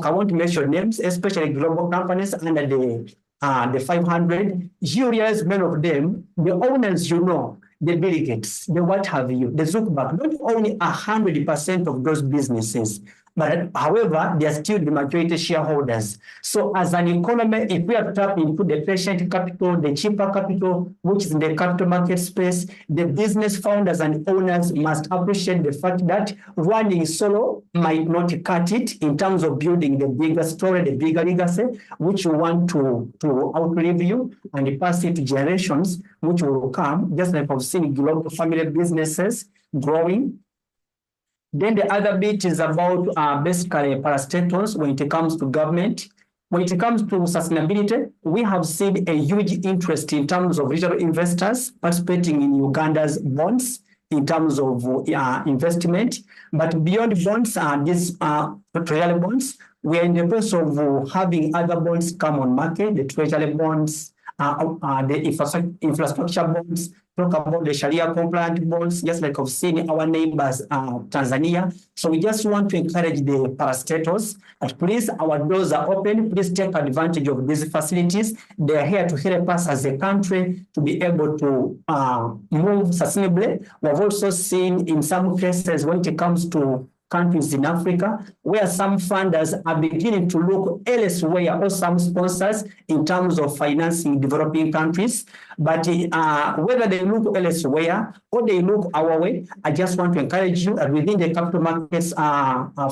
[SPEAKER 7] I want to mention names, especially global companies under the 500. You realize many of them, the owners, you know, the Bill Gates, the what have you, the Zuckerberg, not only 100% of those businesses, but however, they are still the majority shareholders. So as an economy, if we are tapped into the patient capital, the cheaper capital, which is in the capital market space, the business founders and owners must appreciate the fact that running solo might not cut it in terms of building the bigger story, the bigger legacy, which you want to outlive you and pass it to generations, which will come, just like I've seen global family businesses growing. Then the other bit is about basically parastatals when it comes to government. When it comes to sustainability, we have seen a huge interest in terms of regional investors participating in Uganda's bonds in terms of investment. But beyond bonds, these treasury bonds, we are in the process of having other bonds come on market, the treasury bonds, the infrastructure bonds, talk about the Sharia compliant bonds, just like I've seen our neighbors, Tanzania. So we just want to encourage the parastatals that please, our doors are open. Please take advantage of these facilities. They are here to help us as a country to be able to move sustainably. We've also seen in some cases when it comes to countries in Africa, where some funders are beginning to look elsewhere, or some sponsors in terms of financing developing countries. But whether they look elsewhere or they look our way, I just want to encourage you that within the capital markets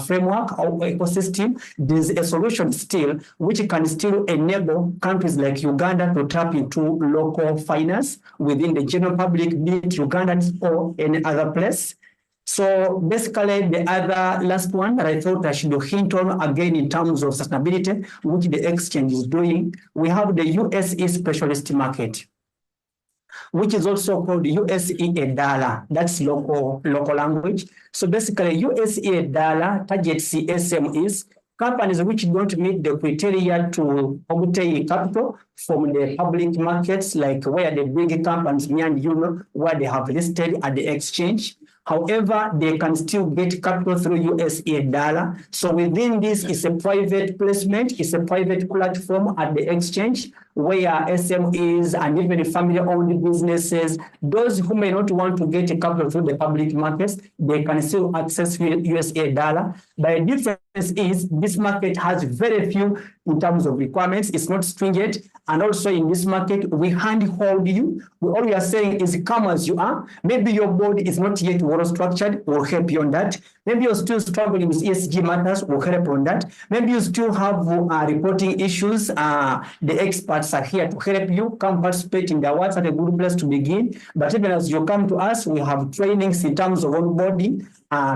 [SPEAKER 7] framework or ecosystem, there's a solution still which can still enable countries like Uganda to tap into local finance within the general public, be it Ugandans or any other place. So basically, the other last one that I thought I should hint on again in terms of sustainability, which the exchange is doing, we have the USE specialist market, which is also called USE dollar. That's local language. So basically, USE dollar targets SMEs, companies which don't meet the criteria to obtain capital from the public markets, like where the big companies, me and you know, where they have listed at the exchange. However, they can still get capital through USE dollar. So within this is a private placement, it's a private platform at the exchange where SMEs and even family-owned businesses, those who may not want to get capital through the public markets, they can still access USE dollar. But the difference is this market has very few in terms of requirements. It's not stringent. And also in this market, we handhold you. All we are saying is come as you are. Maybe your board is not yet well structured. We'll help you on that. Maybe you're still struggling with ESG matters, we'll help on that. Maybe you still have reporting issues. The experts are here to help you. Come participate in the awards at a good place to begin. But even as you come to us, we have trainings in terms of onboarding,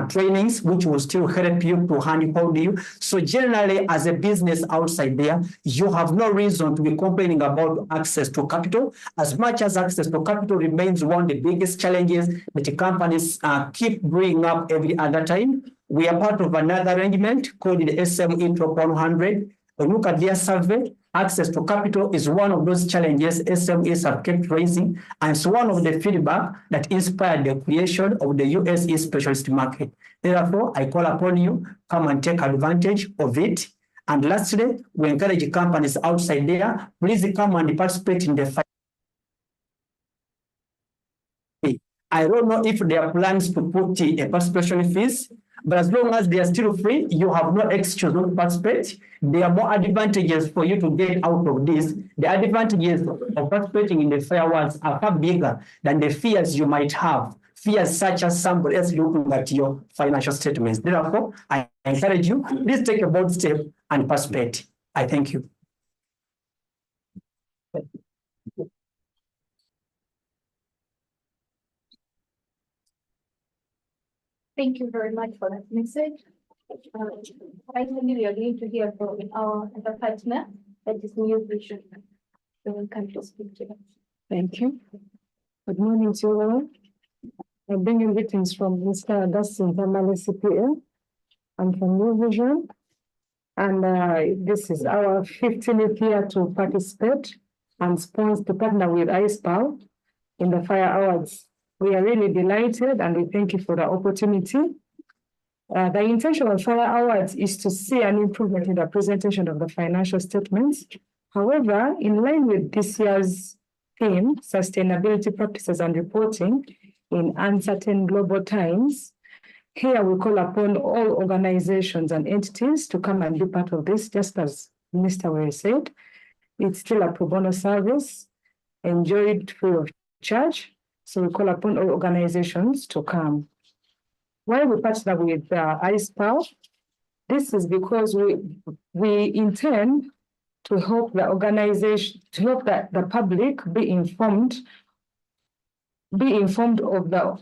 [SPEAKER 7] trainings which will still help you to handhold you. So generally, as a business outside there, you have no reason to be complaining about access to capital, as much as access to capital remains one of the biggest challenges that the companies keep bringing up every other time. We are part of another arrangement called the SME Top 100. When you look at their survey, access to capital is one of those challenges SMEs have kept raising, and it's one of the feedback that inspired the creation of the USE specialist market. Therefore, I call upon you, come and take advantage of it. And lastly, we encourage companies outside there, please come and participate in the I don't know if there are plans to put a participation fees, but as long as they are still free, you have no excuse not to participate. There are more advantages for you to get out of this. The advantages of participating in the FiRe awards are far bigger than the fears you might have. Fears such as somebody else looking at your financial statements. Therefore, I encourage you, please take a bold step and participate. I thank you.
[SPEAKER 2] Thank you very much for that message. Finally, we are going to hear from our other partner, that is New Vision. So we can just speak to them.
[SPEAKER 8] Thank you. Good morning to you all. I'm bringing greetings from Mr. Augustine Tamale CPA. I'm from New Vision. And this is our 15th year to participate and sponsor to partner with ISPAL in the FiRe Awards. We are really delighted and we thank you for the opportunity. The intention of FiRe Awards is to see an improvement in the presentation of the financial statements. However, in line with this year's theme, sustainability practices and reporting in uncertain global times, here we call upon all organizations and entities to come and be part of this, just as Mr. Were said. It's still a pro bono service, enjoyed free of charge. So we call upon all organizations to come. Why we partner with ISPAL? This is because we intend to help the organization, to help the public be informed of the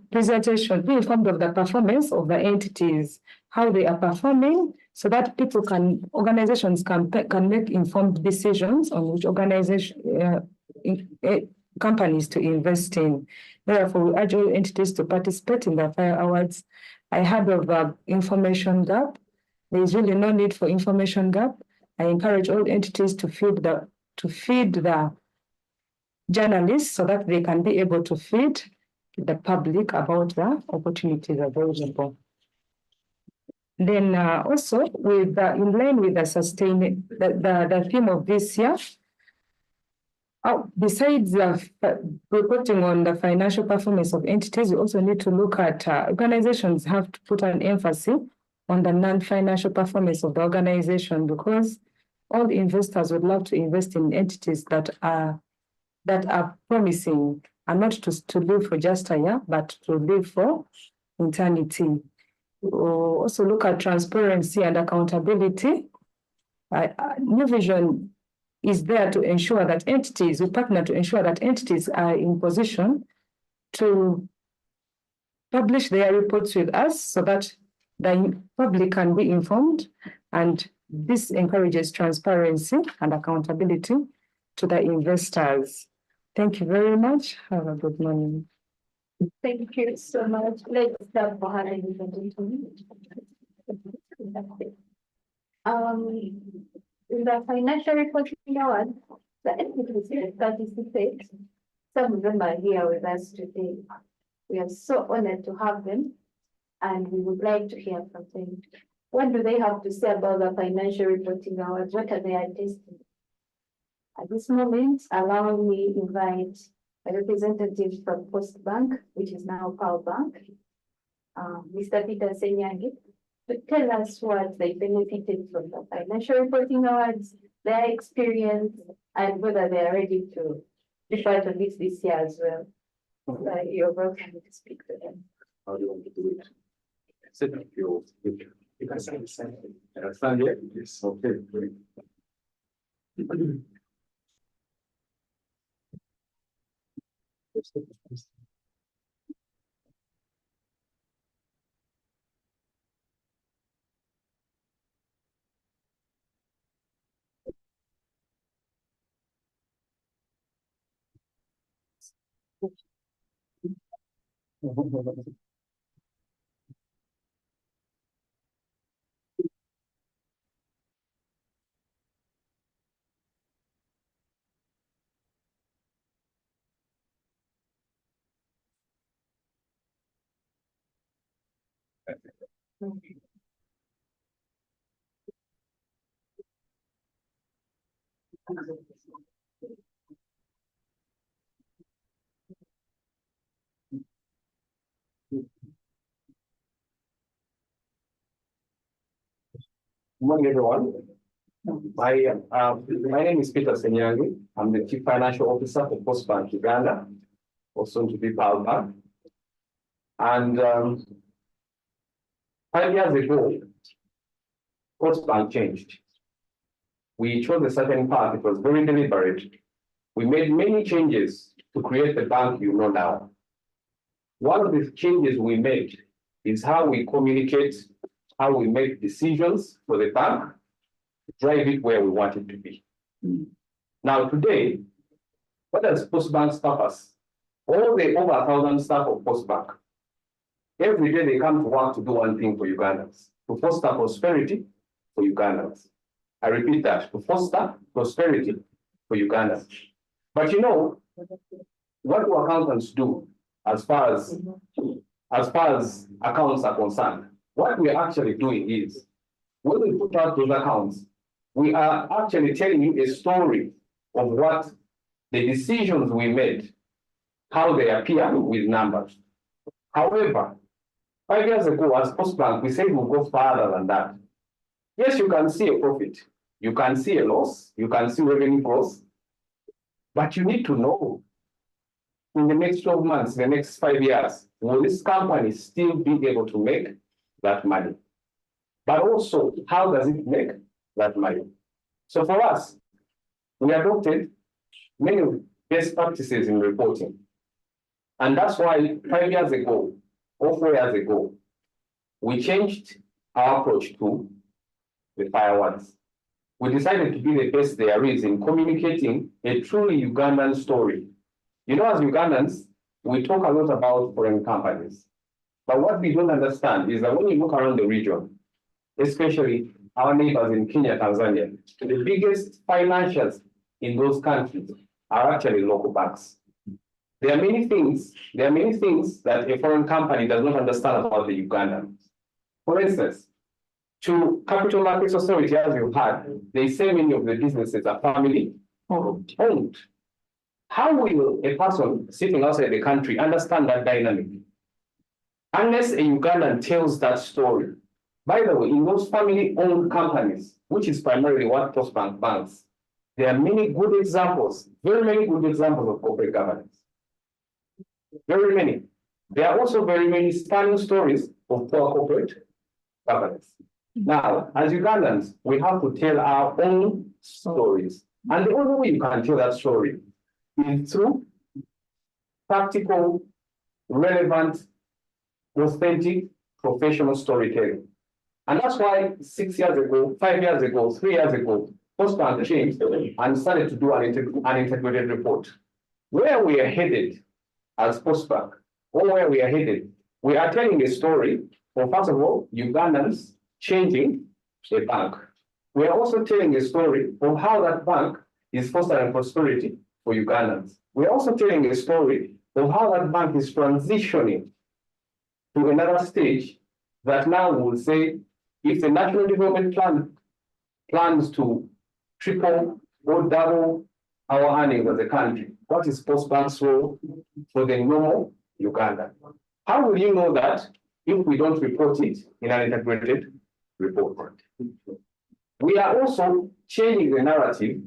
[SPEAKER 8] presentation, be informed of the performance of the entities, how they are performing, so that organizations can make informed decisions on which companies to invest in. Therefore, we urge all entities to participate in the FiRe Awards. I heard of information gap. There is really no need for information gap. I encourage all entities to feed the journalists so that they can be able to feed the public about the opportunities available. Then also, in line with the theme of this year, besides reporting on the financial performance of entities, we also need to look at organizations have to put an emphasis on the non-financial performance of the organization, because all the investors would love to invest in entities that are promising, and not to live for just a year, but to live for eternity. We'll also look at transparency and accountability. New Vision is there to ensure that entities, we partner to ensure that entities are in position to publish their reports with us so that the public can be informed, and this encourages transparency and accountability to the investors. Thank you very much. Have a good morning.
[SPEAKER 2] Thank you so much. Let's start for her. In the financial reporting award, the entities participate. Some of them are here with us today. We are so honored to have them, and we would like to hear from them. What do they have to say about the financial reporting awards? What are they attesting? At this moment, allow me to invite a representative from Post Bank, which is now Power Bank, Mr. Peter Senyangi, to tell us what they benefited from the financial reporting awards, their experience, and whether they are ready to be part of this year as well. You're welcome to speak to them.
[SPEAKER 5] How do you want to do it?
[SPEAKER 3] Sit up, you can stand the same. Stand here? Yes. Okay, great. Good morning, everyone. My name is Peter Senyangi. I'm the Chief Financial Officer for Postbank Uganda, also to be Palma. And 5 years ago, Postbank changed. We chose a certain path. It was very deliberate. We made many changes to create the bank you know now. One of the changes we made is how we communicate, how we make decisions for the bank, drive it where we want it to be. Now today, what does Postbank's purpose? All the over 1,000 staff of Postbank, every day they come to work to do one thing for Ugandans, to foster prosperity for Ugandans. I repeat that, to foster prosperity for Ugandans. But you know, what do accountants do as far as accounts are concerned? What we are actually doing is, when we put out those accounts, we are actually telling you a story of what the decisions we made, how they appear with numbers. However, 5 years ago, as Postbank, we said we'll go further than that. Yes, you can see a profit, you can see a loss, you can see revenue growth, but you need to know, in the next 12 months, the next 5 years, will this company still be able to make that money? But also, how does it make that money? So for us, we adopted many best practices in reporting. And that's why 5 years ago, or 4 years ago, we changed our approach to the FiRe ones. We decided to be the best there is in communicating a truly Ugandan story. You know, as Ugandans, we talk a lot about foreign companies. But what we don't understand is that when you look around the region, especially our neighbors in Kenya, Tanzania, the biggest financiers in those countries are actually local banks. There are many things that a foreign company does not understand about the Ugandans. For instance, to Capital Markets Authority, as you heard, they say many of the businesses are family owned. How will a person sitting outside the country understand that dynamic? Unless a Ugandan tells that story. By the way, in those family-owned companies, which is primarily what Postbank banks, there are many good examples, very many good examples of corporate governance. Very many. There are also very many stunning stories of poor corporate governance. Now, as Ugandans, we have to tell our own stories. And the only way you can tell that story is through practical, relevant, authentic, professional storytelling. And that's why 6 years ago, 5 years ago, 3 years ago, Postbank changed and started to do an integrated report. Where we are headed as Postbank, or where we are headed, we are telling a story of, first of all, Ugandans changing a bank. We are also telling a story of how that bank is fostering prosperity for Ugandans. We are also telling a story of how that bank is transitioning to another stage that now will say, if the National Development Plan plans to triple or double our earnings as a country, what is Postbank's role for the normal Uganda? How will you know that if we don't report it in an integrated report? We are also changing the narrative.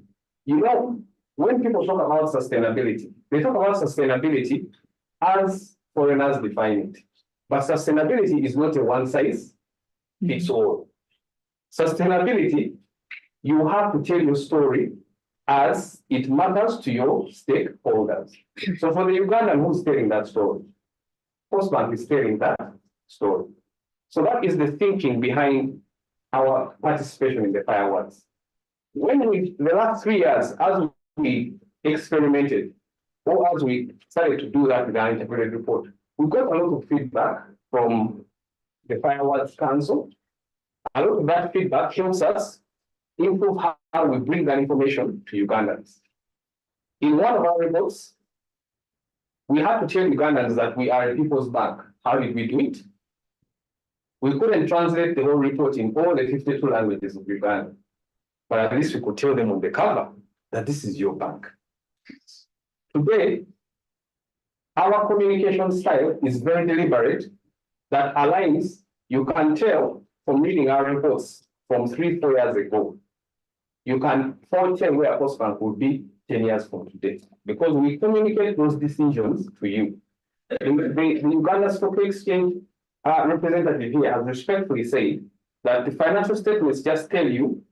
[SPEAKER 3] You know, when people talk about sustainability, they talk about sustainability as foreigners define it. But sustainability is not a one size fits all. Sustainability, you have to tell your story as it matters to your stakeholders. So for the Ugandan who's telling that story, Postbank is telling that story. So that is the thinking behind our participation in the FiRe Awards. The last 3 years, as we experimented, or as we started to do that with our integrated report, we got a lot of feedback from the FiRe Awards Council. A lot of that feedback helps us improve how we bring that information to Ugandans. In one of our reports, we had to tell Ugandans that we are a people's bank. How did we do it? We couldn't translate the whole report in all the 52 languages of Uganda, but at least we could tell them on the cover that this is your bank. Today, our communication style is very deliberate that aligns, you can tell from reading our reports from 3-4 years ago. You can foretell where Postbank will be 10 years from today, because we communicate those decisions to you. The Uganda Stock Exchange representative here has respectfully said that the financial statements just tell you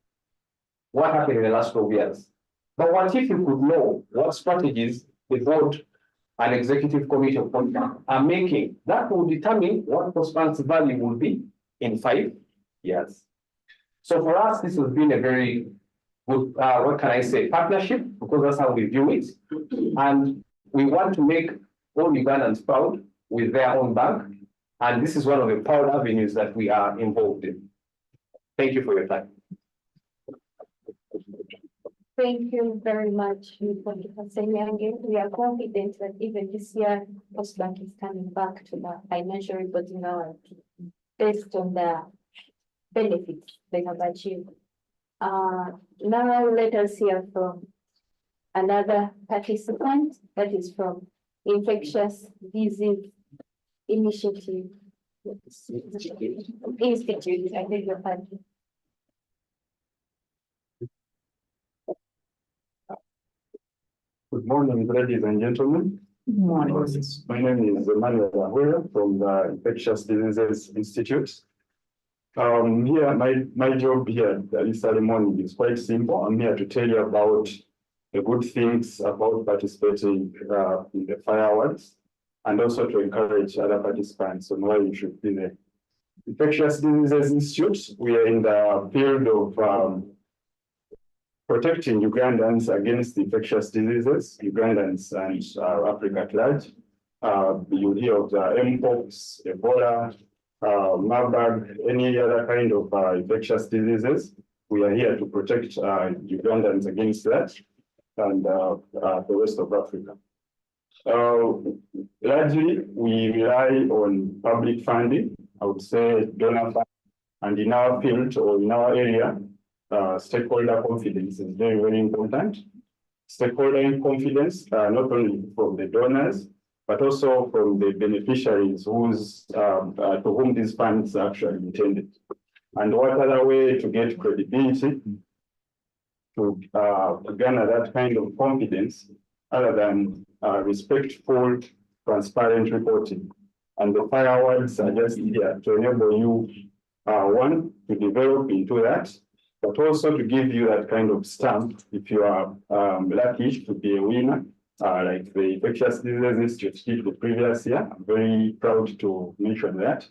[SPEAKER 3] what happened in the last 12 years. But what if you could know what strategies the board and executive committee of Postbank are making? That will determine what Postbank's value will be in 5 years. So for us, this has been a very good, what can I say, partnership, because that's how we view it. And we want to make all Ugandans proud with their own bank. And this is one of the proud avenues that we are involved in. Thank you for your time.
[SPEAKER 2] Thank you very much, Mr. Senyange. We are confident that even this year, Postbank is coming back to the financial reporting hour based on the benefits they have achieved. Now let us hear from another participant, that is from Infectious Disease Initiative Institute. I beg your pardon.
[SPEAKER 9] Good morning, ladies and gentlemen.
[SPEAKER 7] Good morning.
[SPEAKER 9] My name is Emmanuel Ahura from the Infectious Diseases Institute. Here, my job here at this ceremony is quite simple. I'm here to tell you about the good things about participating in the FiRe Awards, and also to encourage other participants on why you should be there. Infectious Diseases Institute, we are in the field of protecting Ugandans against infectious diseases, Ugandans and Africa at large. You hear of the Mpox, Ebola, Marburg, any other kind of infectious diseases. We are here to protect Ugandans against that and the rest of Africa. Largely, we rely on public funding, I would say donor funding, and in our field or in our area, stakeholder confidence is very, very important. Stakeholder confidence, not only from the donors, but also from the beneficiaries to whom these funds are actually intended. And what other way to get credibility to garner that kind of confidence other than respectful, transparent reporting. And the FiRe Awards are just here to enable you, one, to develop into that, but also to give you that kind of stamp if you are lucky to be a winner, like the Infectious Diseases Institute the previous year. I'm very proud to mention that.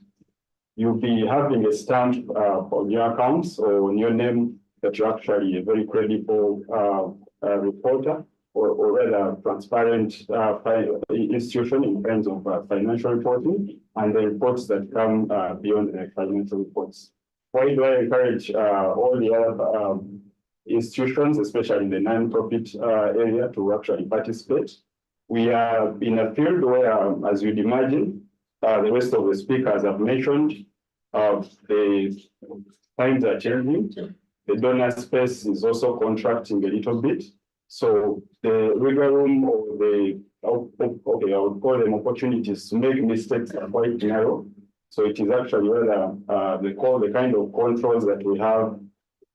[SPEAKER 9] You'll be having a stamp on your accounts or on your name that you're actually a very credible reporter, or rather transparent institution in terms of financial reporting and the reports that come beyond the financial reports. Why do I encourage all the other institutions, especially in the non-profit area, to actually participate? We are in a field where, as you'd imagine, the rest of the speakers have mentioned, the times are changing. The donor space is also contracting a little bit. So the wiggle room or the, okay, I would call them opportunities to make mistakes are quite narrow. So it is actually whether the kind of controls that we have,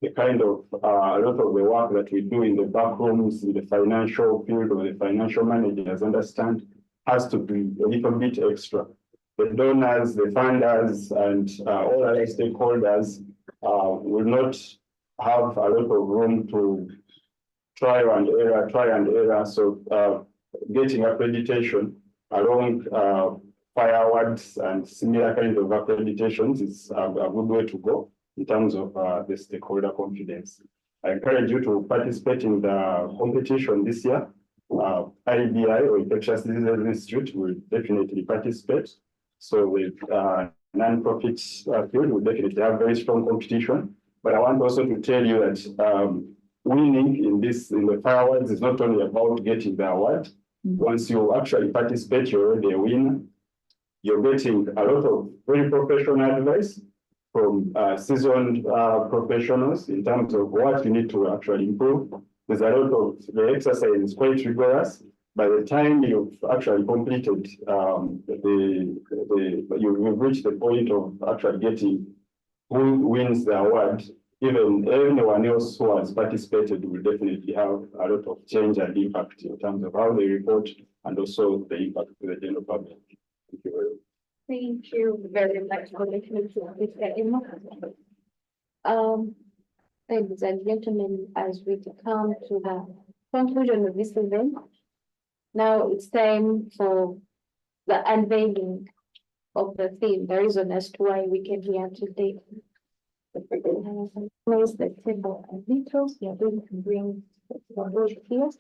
[SPEAKER 9] the kind of a lot of the work that we do in the back rooms, in the financial field, or the financial managers understand has to be a little bit extra. the donors, the funders, and all other stakeholders will not have a lot of room to try and error. So getting accreditation along FiRe awards and similar kind of accreditations is a good way to go in terms of the stakeholder confidence. I encourage you to participate in the competition this year. IBI or Infectious Diseases Institute will definitely participate. So with non-profit field, we definitely have very strong competition. But I want also to tell you that winning in the FiRe awards is not only about getting the award. Once you actually participate, you're already a winner. You're getting a lot of very professional advice from seasoned professionals in terms of what you need to actually improve. There's a lot of the exercise is quite rigorous. By the time you've actually completed you've reached the point of actually getting who wins the award, even anyone else who has participated will definitely have a lot of change and impact in terms of how they report and also the impact to the general public. Thank you.
[SPEAKER 2] Thank you very much for listening to this. Ladies and gentlemen, as we come to the conclusion of this event, now it's time for the unveiling of the theme, the reason as to why we came here today. Close the table and details. We are going to bring the board here.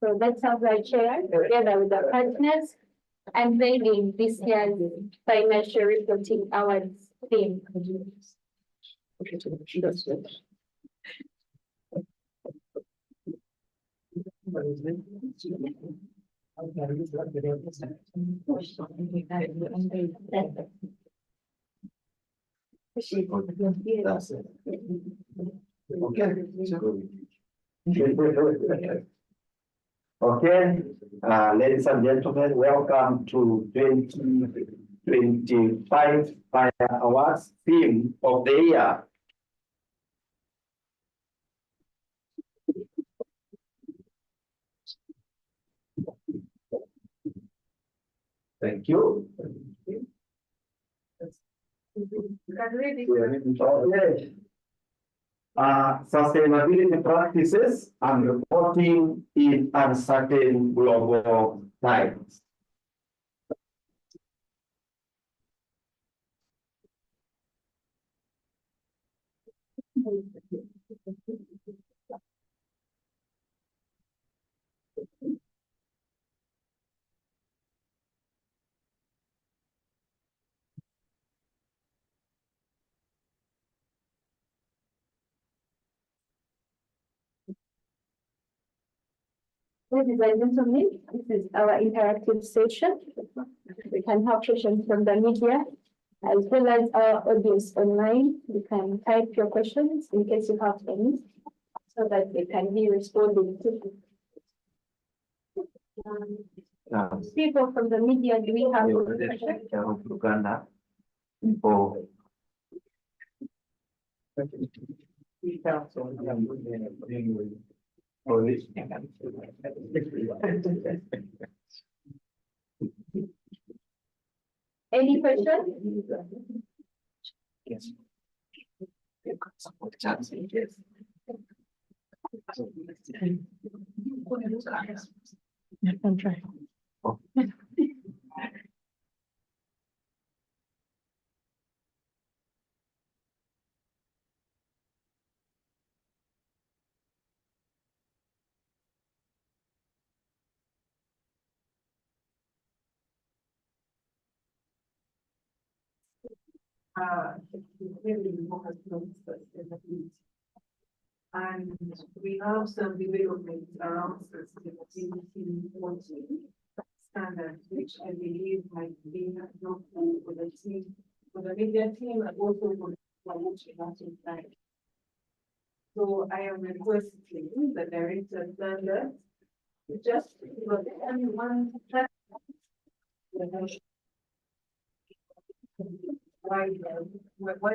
[SPEAKER 2] So that's how I chair together with the partners unveiling this year's financial reporting awards theme.
[SPEAKER 5] Okay, ladies and gentlemen, welcome to 2025 FiRe Awards theme of the year. Thank you. Okay. Sustainability practices and reporting in uncertain global times.
[SPEAKER 2] Ladies and gentlemen, this is our interactive session. We can have questions from the media as well as our audience online. You can type your questions in case you have any so that they can be responded to. People from the media, do we have questions?
[SPEAKER 5] Uganda.
[SPEAKER 2] Any questions?
[SPEAKER 5] Yes.
[SPEAKER 8] You can try. And we have some developments around sustainability reporting standards, which I believe might be helpful for the team, for the media team, and also for watching us in time. So I am requesting the director standard to just look at everyone. Why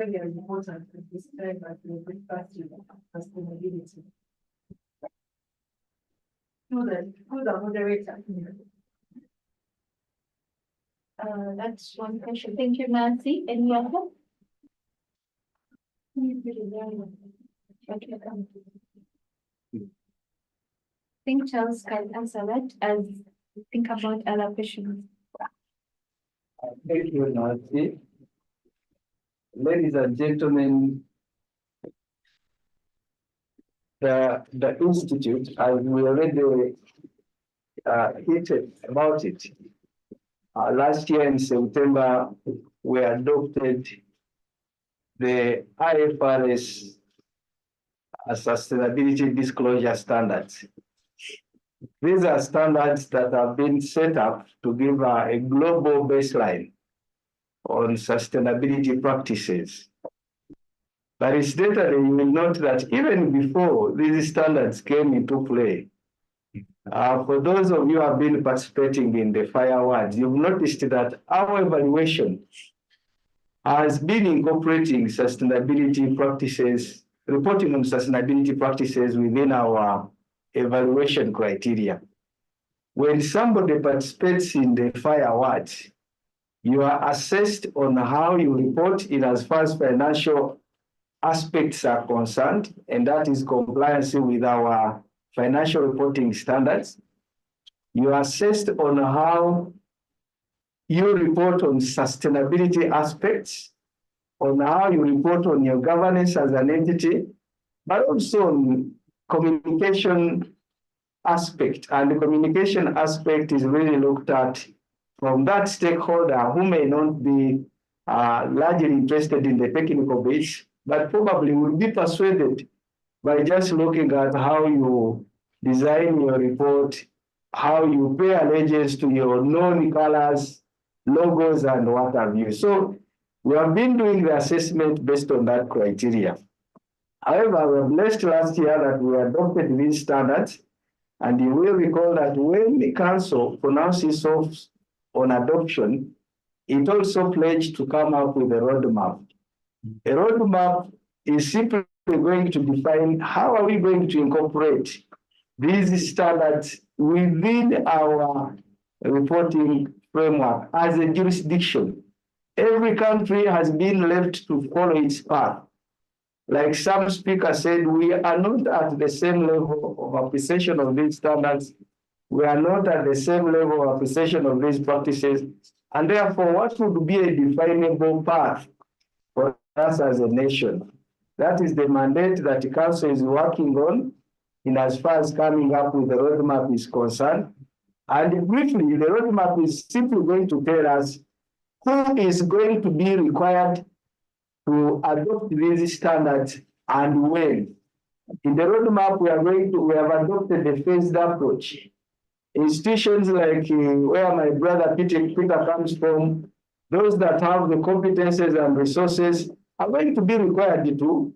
[SPEAKER 8] they are important at this time as we bring back to sustainability. To the moderator.
[SPEAKER 2] That's one question. Thank you, Nancy. Any other? Okay. I think Charles can answer that as we think about other questions.
[SPEAKER 4] Thank you, Nancy. Ladies and gentlemen, the institute, as we already hinted about it, last year in September, we adopted the IFRS sustainability disclosure standards. These are standards that have been set up to give a global baseline on sustainability practices. But incidentally, you will note that even before these standards came into play, for those of you who have been participating in the FiRe Awards, you've noticed that our evaluation has been incorporating sustainability practices, reporting on sustainability practices within our evaluation criteria. When somebody participates in the FiRe Awards, you are assessed on how you report in as far as financial aspects are concerned, and that is compliance with our financial reporting standards. You are assessed on how you report on sustainability aspects, on how you report on your governance as an entity, but also on communication aspect. And the communication aspect is really looked at from that stakeholder who may not be largely interested in the technical bits, but probably will be persuaded by just looking at how you design your report, how you pay allegiance to your known colors, logos, and what have you. So we have been doing the assessment based on that criteria. However, we were blessed last year that we adopted these standards, and you will recall that when the council pronounces off on adoption, it also pledged to come up with a roadmap. A roadmap is simply going to define how are we going to incorporate these standards within our reporting framework as a jurisdiction. Every country has been left to follow its path. Like some speaker said, we are not at the same level of appreciation of these standards. We are not at the same level of appreciation of these practices. And therefore, what would be a definable path for us as a nation? That is the mandate that the council is working on in as far as coming up with the roadmap is concerned. And briefly, the roadmap is simply going to tell us who is going to be required to adopt these standards and when. In the roadmap, we have adopted a phased approach. Institutions like where my brother Peter comes from, those that have the competences and resources are going to be required to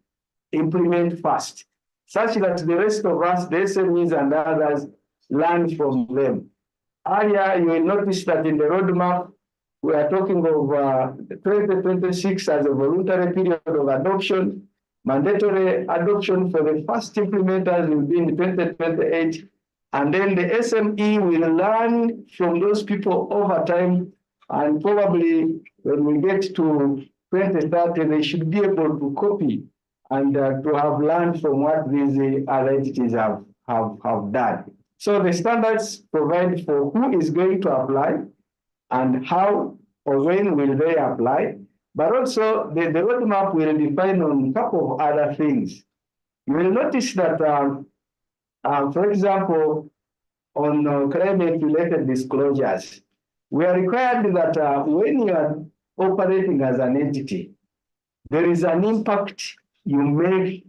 [SPEAKER 4] implement fast, such that the rest of us, the SMEs and others, learn from them. Earlier, you will notice that in the roadmap, we are talking of 2026 as a voluntary period of adoption. Mandatory adoption for the first implementers will be in 2028. And then the SME will learn from those people over time. And probably when we get to 2030, they should be able to copy and to have learned from what these other entities have done. So the standards provide for who is going to apply and how or when will they apply, but also the roadmap will define on a couple of other things. You will notice that, for example, on climate-related disclosures, we are required that when you are operating as an entity, there is an impact you make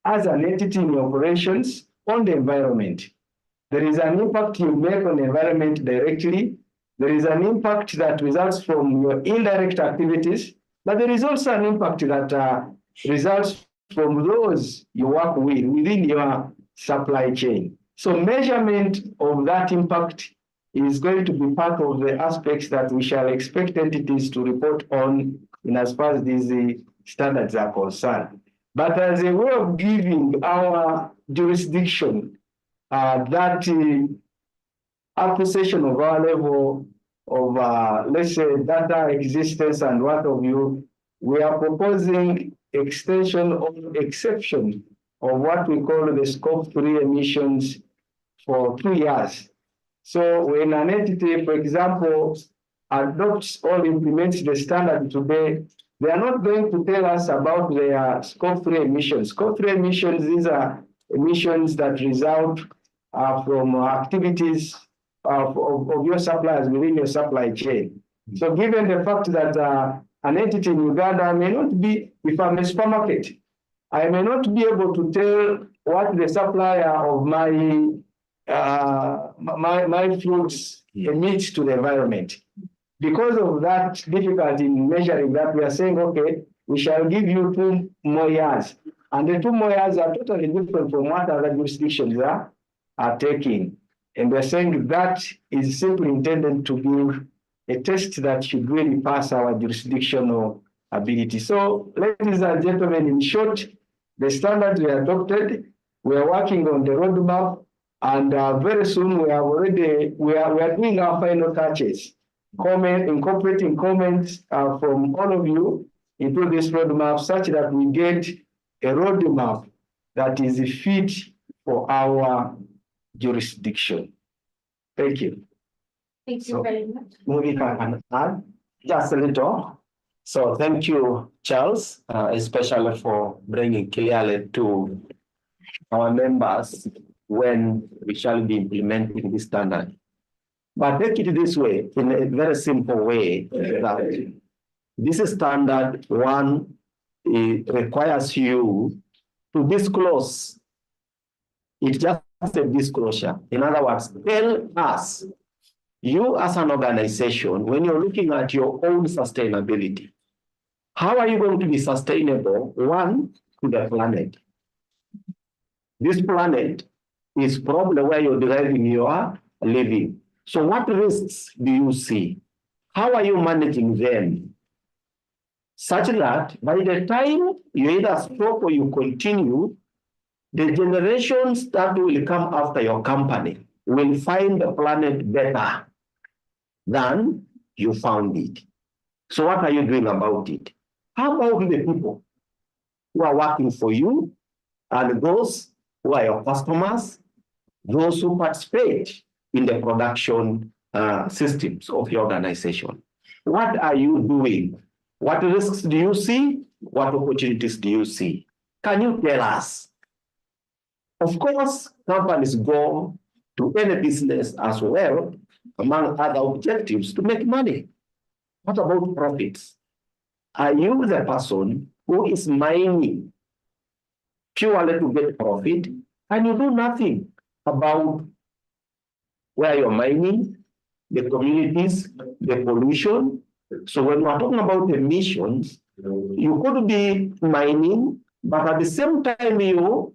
[SPEAKER 4] as an entity in your operations on the environment. There is an impact you make on the environment directly. There is an impact that results from your indirect activities, but there is also an impact that results from those you work with within your supply chain. So measurement of that impact is going to be part of the aspects that we shall expect entities to report on in as far as these standards are concerned. But as a way of giving our jurisdiction that appreciation of our level of, let's say, data existence and what have you, we are proposing extension or exception of what we call the scope 3 emissions for 2 years. So when an entity, for example, adopts or implements the standard today, they are not going to tell us about their scope 3 emissions. Scope 3 emissions, these are emissions that result from activities of your suppliers within your supply chain. So given the fact that an entity in Uganda may not be, if I'm a supermarket, I may not be able to tell what the supplier of my foods emits to the environment. Because of that difficulty in measuring that, we are saying, okay, we shall give you 2 more years. And the 2 more years are totally different from what other jurisdictions are taking. And we're saying that is simply intended to give a test that should really pass our jurisdictional ability. So, ladies and gentlemen, in short, the standards we adopted, we are working on the roadmap, and very soon we are doing our final touches, incorporating comments from all of you into this roadmap such that we get a roadmap that is fit for our jurisdiction. Thank you.
[SPEAKER 2] Thank you very much.
[SPEAKER 5] Maybe I can add just a little. So thank you, Charles, especially for bringing clearly to our members when we shall be implementing this standard. But take it this way, in a very simple way, that this standard, one, it requires you to disclose. It's just a disclosure. In other words, tell us, you as an organization, when you're looking at your own sustainability, how are you going to be sustainable, one, to the planet? This planet is probably where you're deriving your living. So what risks do you see? How are you managing them? Such that by the time you either stop or you continue, the generations that will come after your company will find the planet better than you found it. So what are you doing about it? How about the people who are working for you and those who are your customers, those who participate in the production systems of your organization? What are you doing? What risks do you see? What opportunities do you see? Can you tell us? Of course, companies go to any business as well, among other objectives, to make money. What about profits? Are you the person who is mining purely to get profit, and you do nothing about where you're mining, the communities, the pollution? So when we're talking about emissions, you could be mining, but at the same time you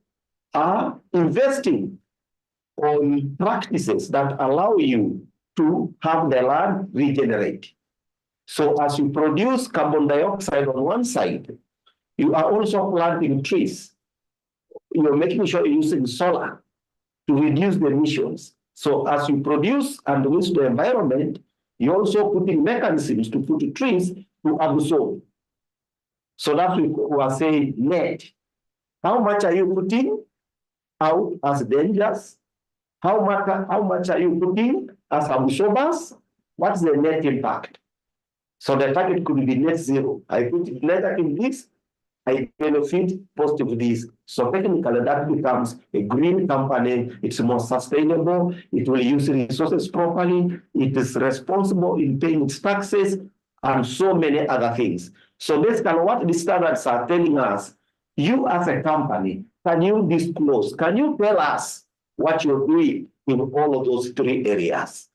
[SPEAKER 5] are investing on practices that allow you to have the land regenerate. So as you produce carbon dioxide on one side, you are also planting trees. You're making sure you're using solar to reduce the emissions. So as you produce and release the environment, you're also putting mechanisms to put trees to absorb. So that's what we are saying net. How much are you putting out as dangers? How much are you putting as absorbers? What's the net impact? So the target could be net zero. I put negative this, I benefit positive this. So technically that becomes a green company. It's more sustainable. It will use resources properly. It is responsible in paying its taxes and so many other things. So basically what the standards are telling us, you as a company, can you disclose, can you tell us what you're doing in all of those three areas?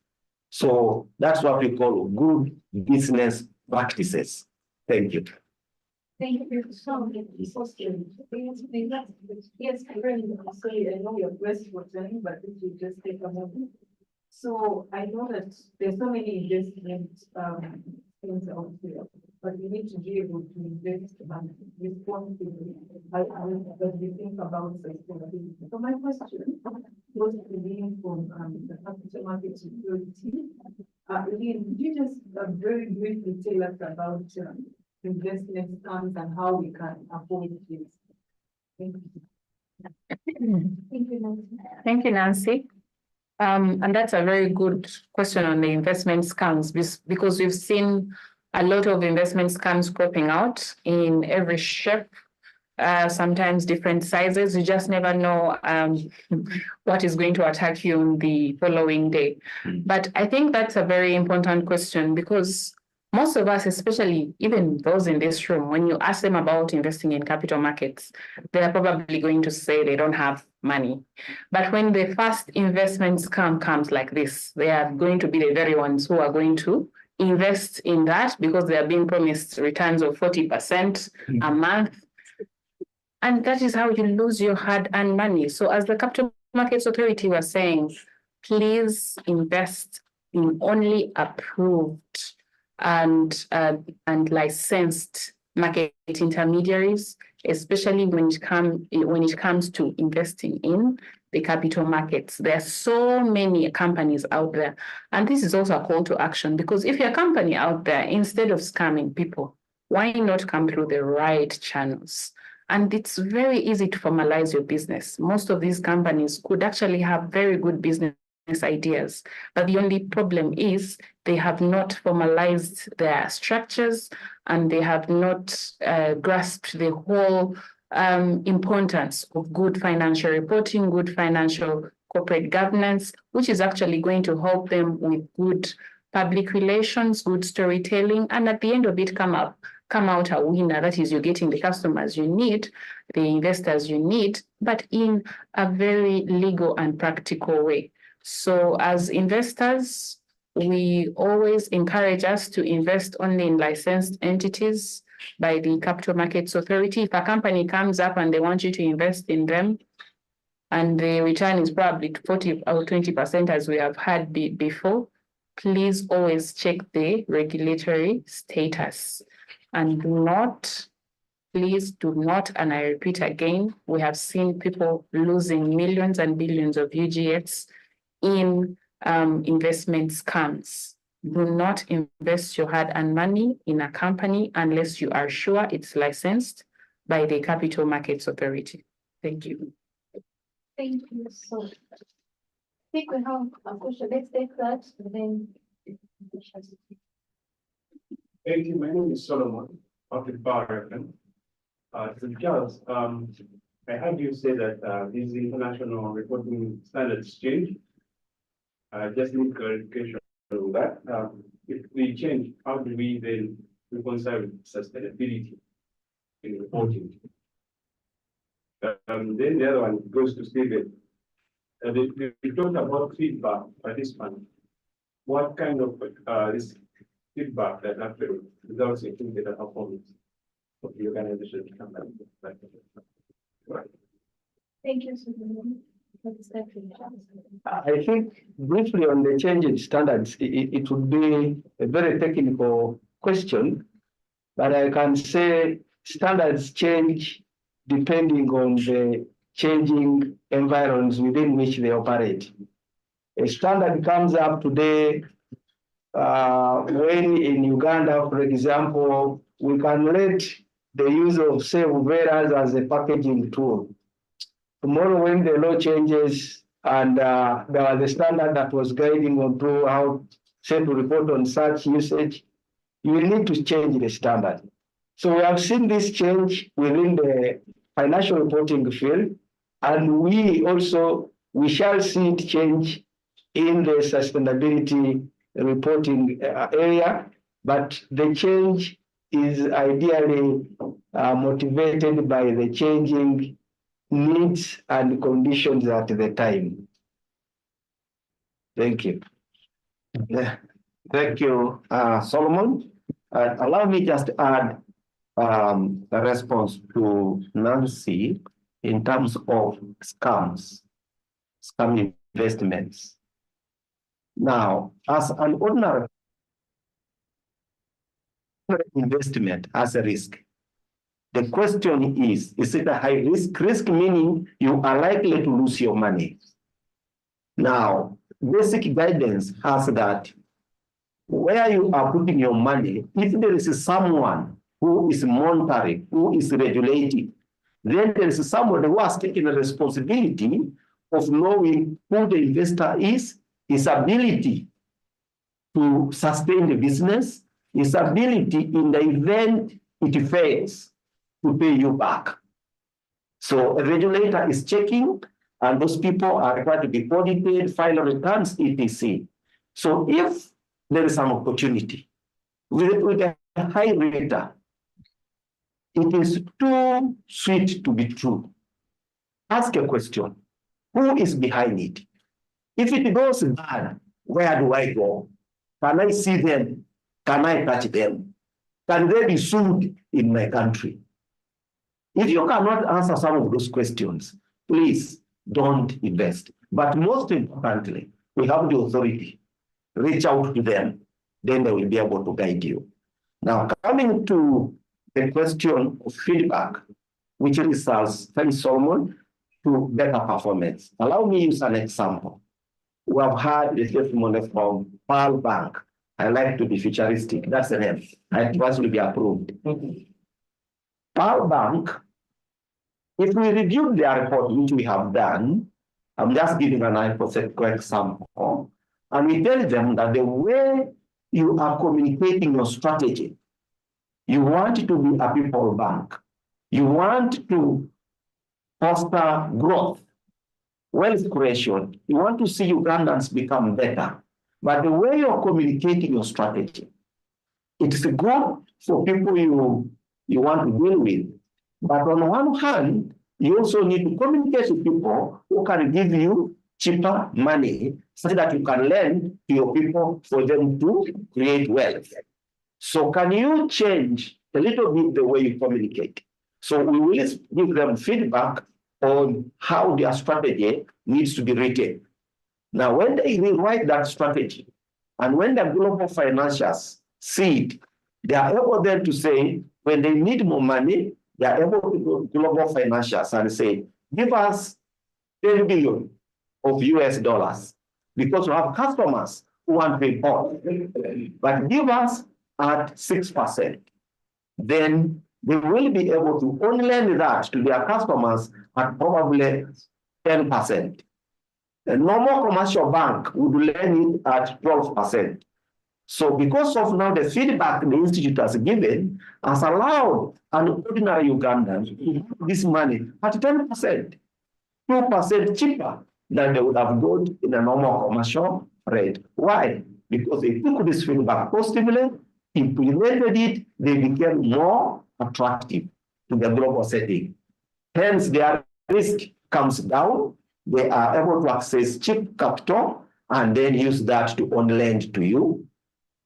[SPEAKER 5] So that's what we call good business practices. Thank you.
[SPEAKER 2] Thank you so much. Yes, I know your question was running, but if you just take a moment. So I know that there's so many investment things out there, but we need to be able to invest responsibly as we think about sustainability. So my question was to Lean from the capital market security. Lean, could you just very briefly tell us about investment funds and how we can avoid this? Thank you. Thank you, Nancy.
[SPEAKER 6] Thank you, Nancy. And that's a very good question on the investment scams because we've seen a lot of investment scams cropping out in every shape, sometimes different sizes. You just never know what is going to attack you on the following day. But I think that's a very important question because most of us, especially even those in this room, when you ask them about investing in capital markets, they're probably going to say they don't have money. But when the first investment scam comes like this, they are going to be the very ones who are going to invest in that because they are being promised returns of 40% a month. And that is how you lose your hard-earned money. So as the Capital Markets Authority was saying, please invest in only approved and licensed market intermediaries, especially when it comes to investing in the capital markets. There are so many companies out there, and this is also a call to action because if you're a company out there, instead of scamming people, why not come through the right channels? And it's very easy to formalize your business. Most of these companies could actually have very good business ideas, but the only problem is they have not formalized their structures and they have not grasped the whole importance of good financial reporting, good financial corporate governance, which is actually going to help them with good public relations, good storytelling, and at the end of it come out a winner. That is, you're getting the customers you need, the investors you need, but in a very legal and practical way. So as investors, we always encourage us to invest only in licensed entities by the Capital Markets Authority. If a company comes up and they want you to invest in them, and the return is probably 40 or 20% as we have had before, please always check the regulatory status. And please do not, and I repeat again, we have seen people losing millions and billions of UGX in investment scams. Do not invest your hard-earned money in a company unless you are sure it's licensed by the Capital Markets Authority. Thank you.
[SPEAKER 2] Thank you so much. I think we have a question. Let's take that and then.
[SPEAKER 9] Thank you. My name is Solomon of the Bar. Charles, I heard you say that these international reporting standards change. I just need clarification on that. If we change, how do we then reconcile sustainability in reporting? Then the other one goes to Stephen. We talked about feedback participant. What kind of this feedback that actually results in better performance of the organization? Right.
[SPEAKER 2] Thank you, Susan.
[SPEAKER 4] I think briefly on the change in standards, it would be a very technical question, but I can say standards change depending on the changing environments within which they operate. A standard comes up today when in Uganda, for example, we can let the use of, say, Uveras as a packaging tool. Tomorrow, when the law changes and there was a standard that was guiding on to how say to report on such usage, you will need to change the standard. So we have seen this change within the financial reporting field, and we shall see it change in the sustainability reporting area, but the change is ideally motivated by the changing needs and conditions at the time. Thank you.
[SPEAKER 5] Yeah. Thank you, Solomon. Allow me just to add a response to Nancy in terms of scam investments. Now, as an ordinary investment as a risk, the question is it a high risk? Risk meaning you are likely to lose your money. Now, basic guidance has that where you are putting your money, if there is someone who is monitoring, who is regulating, then there is somebody who has taken the responsibility of knowing who the investor is, his ability to sustain the business, his ability in the event it fails to pay you back. So a regulator is checking, and those people are required to be audited, file returns, etc. So if there is an opportunity with a high rate, it is too sweet to be true. Ask a question. Who is behind it? If it goes bad, where do I go? Can I see them? Can I touch them? Can they be sued in my country? If you cannot answer some of those questions, please don't invest. But most importantly, we have the authority. Reach out to them, then they will be able to guide you. Now, coming to the question of feedback, which results, thanks Solomon, to better performance. Allow me to use an example. We have had the testimony from Pearl Bank. I like to be futuristic. That's the name. It was to be approved. Pearl Bank, if we review their report, which we have done, I'm just giving an hypothetical example, and we tell them that the way you are communicating your strategy, you want to be a people bank. You want to foster growth, wealth creation. You want to see Ugandans become better. But the way you're communicating your strategy, it's good for people you want to deal with. But on one hand, you also need to communicate with people who can give you cheaper money so that you can lend to your people for them to create wealth. So can you change a little bit the way you communicate? So we will give them feedback on how their strategy needs to be written. Now, when they rewrite that strategy, and when the global financiers see it, they are able then to say, when they need more money, they are able to go to global financiers and say, give us 10 billion of US dollars, because we have customers who want to import, but give us at 6%. Then they will be able to only lend that to their customers at probably 10%. A normal commercial bank would lend it at 12%. So because of now the feedback the institute has given, has allowed an ordinary Ugandan to have this money at 10%, 2% cheaper than they would have got in a normal commercial rate. Why? Because they took this feedback positively, implemented it, they became more attractive to the global setting. Hence, their risk comes down. They are able to access cheap capital and then use that to on lend to you.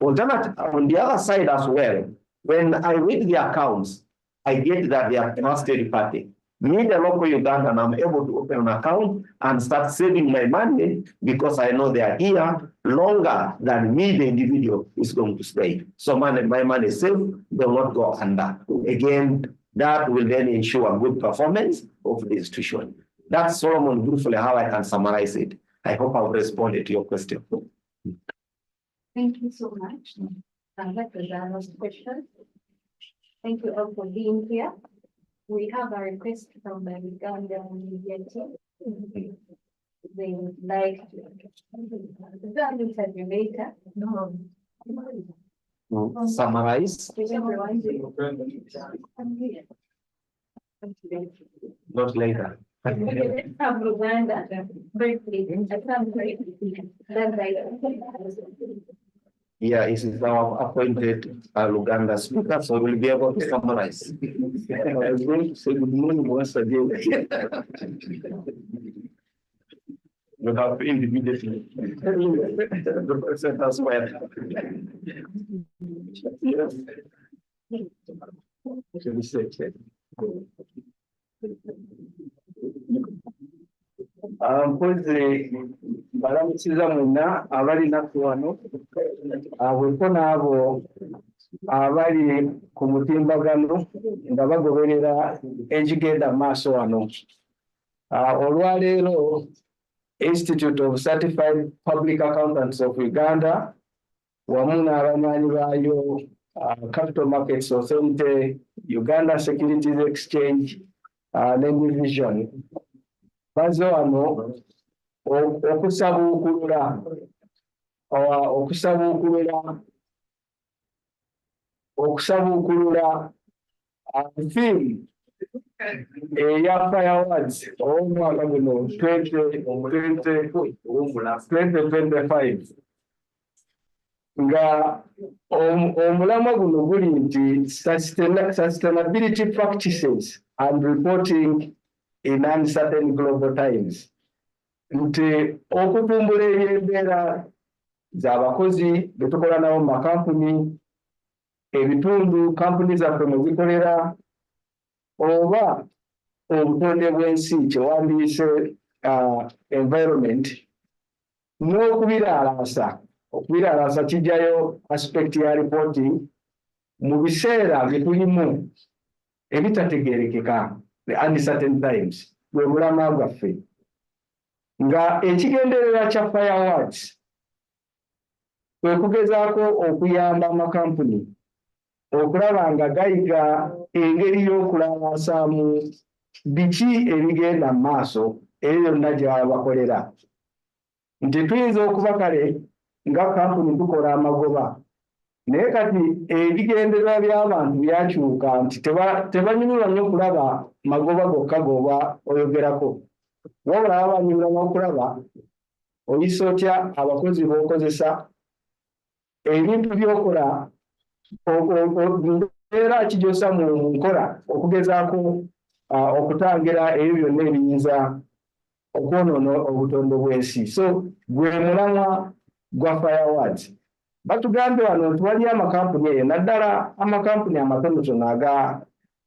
[SPEAKER 5] On the other side as well, when I read the accounts, I get that they are a trusted party. Me, the local Ugandan, I'm able to open an account and start saving my money because I know they are here longer than me, the individual, is going to stay. So my money is safe, they will not go under. Again, that will then ensure good performance of the institution. That's, Solomon, briefly how I can summarize it. I hope I've responded to your question.
[SPEAKER 2] Thank you so much. That was our last question. Thank you all for being here. We have a request from the Ugandan media team. They would like to interview later.
[SPEAKER 5] Summarize. Not later.
[SPEAKER 2] From Uganda, briefly, I can't wait.
[SPEAKER 5] Yeah, it is our appointed Luganda speaker, so we'll be able to summarize. I was going to say good morning once again. You have individually. The person has went. Yes. Should we say it?
[SPEAKER 4] Mpozi balamusiza mwenna abali naffe wano bweko n'abo abali ku mutimbagano nga bagoberera ekigenda mu maaso wano. Olwaleero Institute of Certified Public Accountants of Uganda wamu n'abanywanyi baayo Capital Markets Authority, Uganda Securities Exchange ne Division baze wano okusabuukulula FiRe eya FiRe Awards ow'omwaka guno 2025 nga omulamwa guno guli nti sustainability practices and reporting in uncertain global times. Nti okutumbula ebyembeera z'abakozi be tukola nabo mu makampuni, ebitundu kampuni zaffe mwe zikolera, oba obutonde bw'ensi kyewandiise environment, n'okubiraalaasa kijjayo aspect ya reporting mu biseera bye tulimu ebitategeerekeka, the uncertain times, gwe mulamwa gwaffe. Nga ekigendererwa kya FiRe Awards kwe kugezaako okuyamba amakampuni okulaba nga gayiga engeri y'okulaasaamu biki ebigenda mu maaso ebyo byonna gye baba bakolera. Nti tuyinza okuba kale nga kampuni tukola amagoba, naye kati ebigendererwa by'abantu byakyuka nti tebanyumirwa nnyo okulaba magoba gokka g'oba oyogerako, wabula baba banyumirwa okulaba oyisa otya abakozi b'okozesa, ebintu by'okola, mbeera ki gy'ossa mu nkola okugezaako okutangira ebyo byonna ebiyinza okwonoona obutonde bw'ensi. So gwe mulamwa gwa FiRe Awards. Batugambye wano nti waliyo amakampuni eyo, naddala amakampuni amatonotono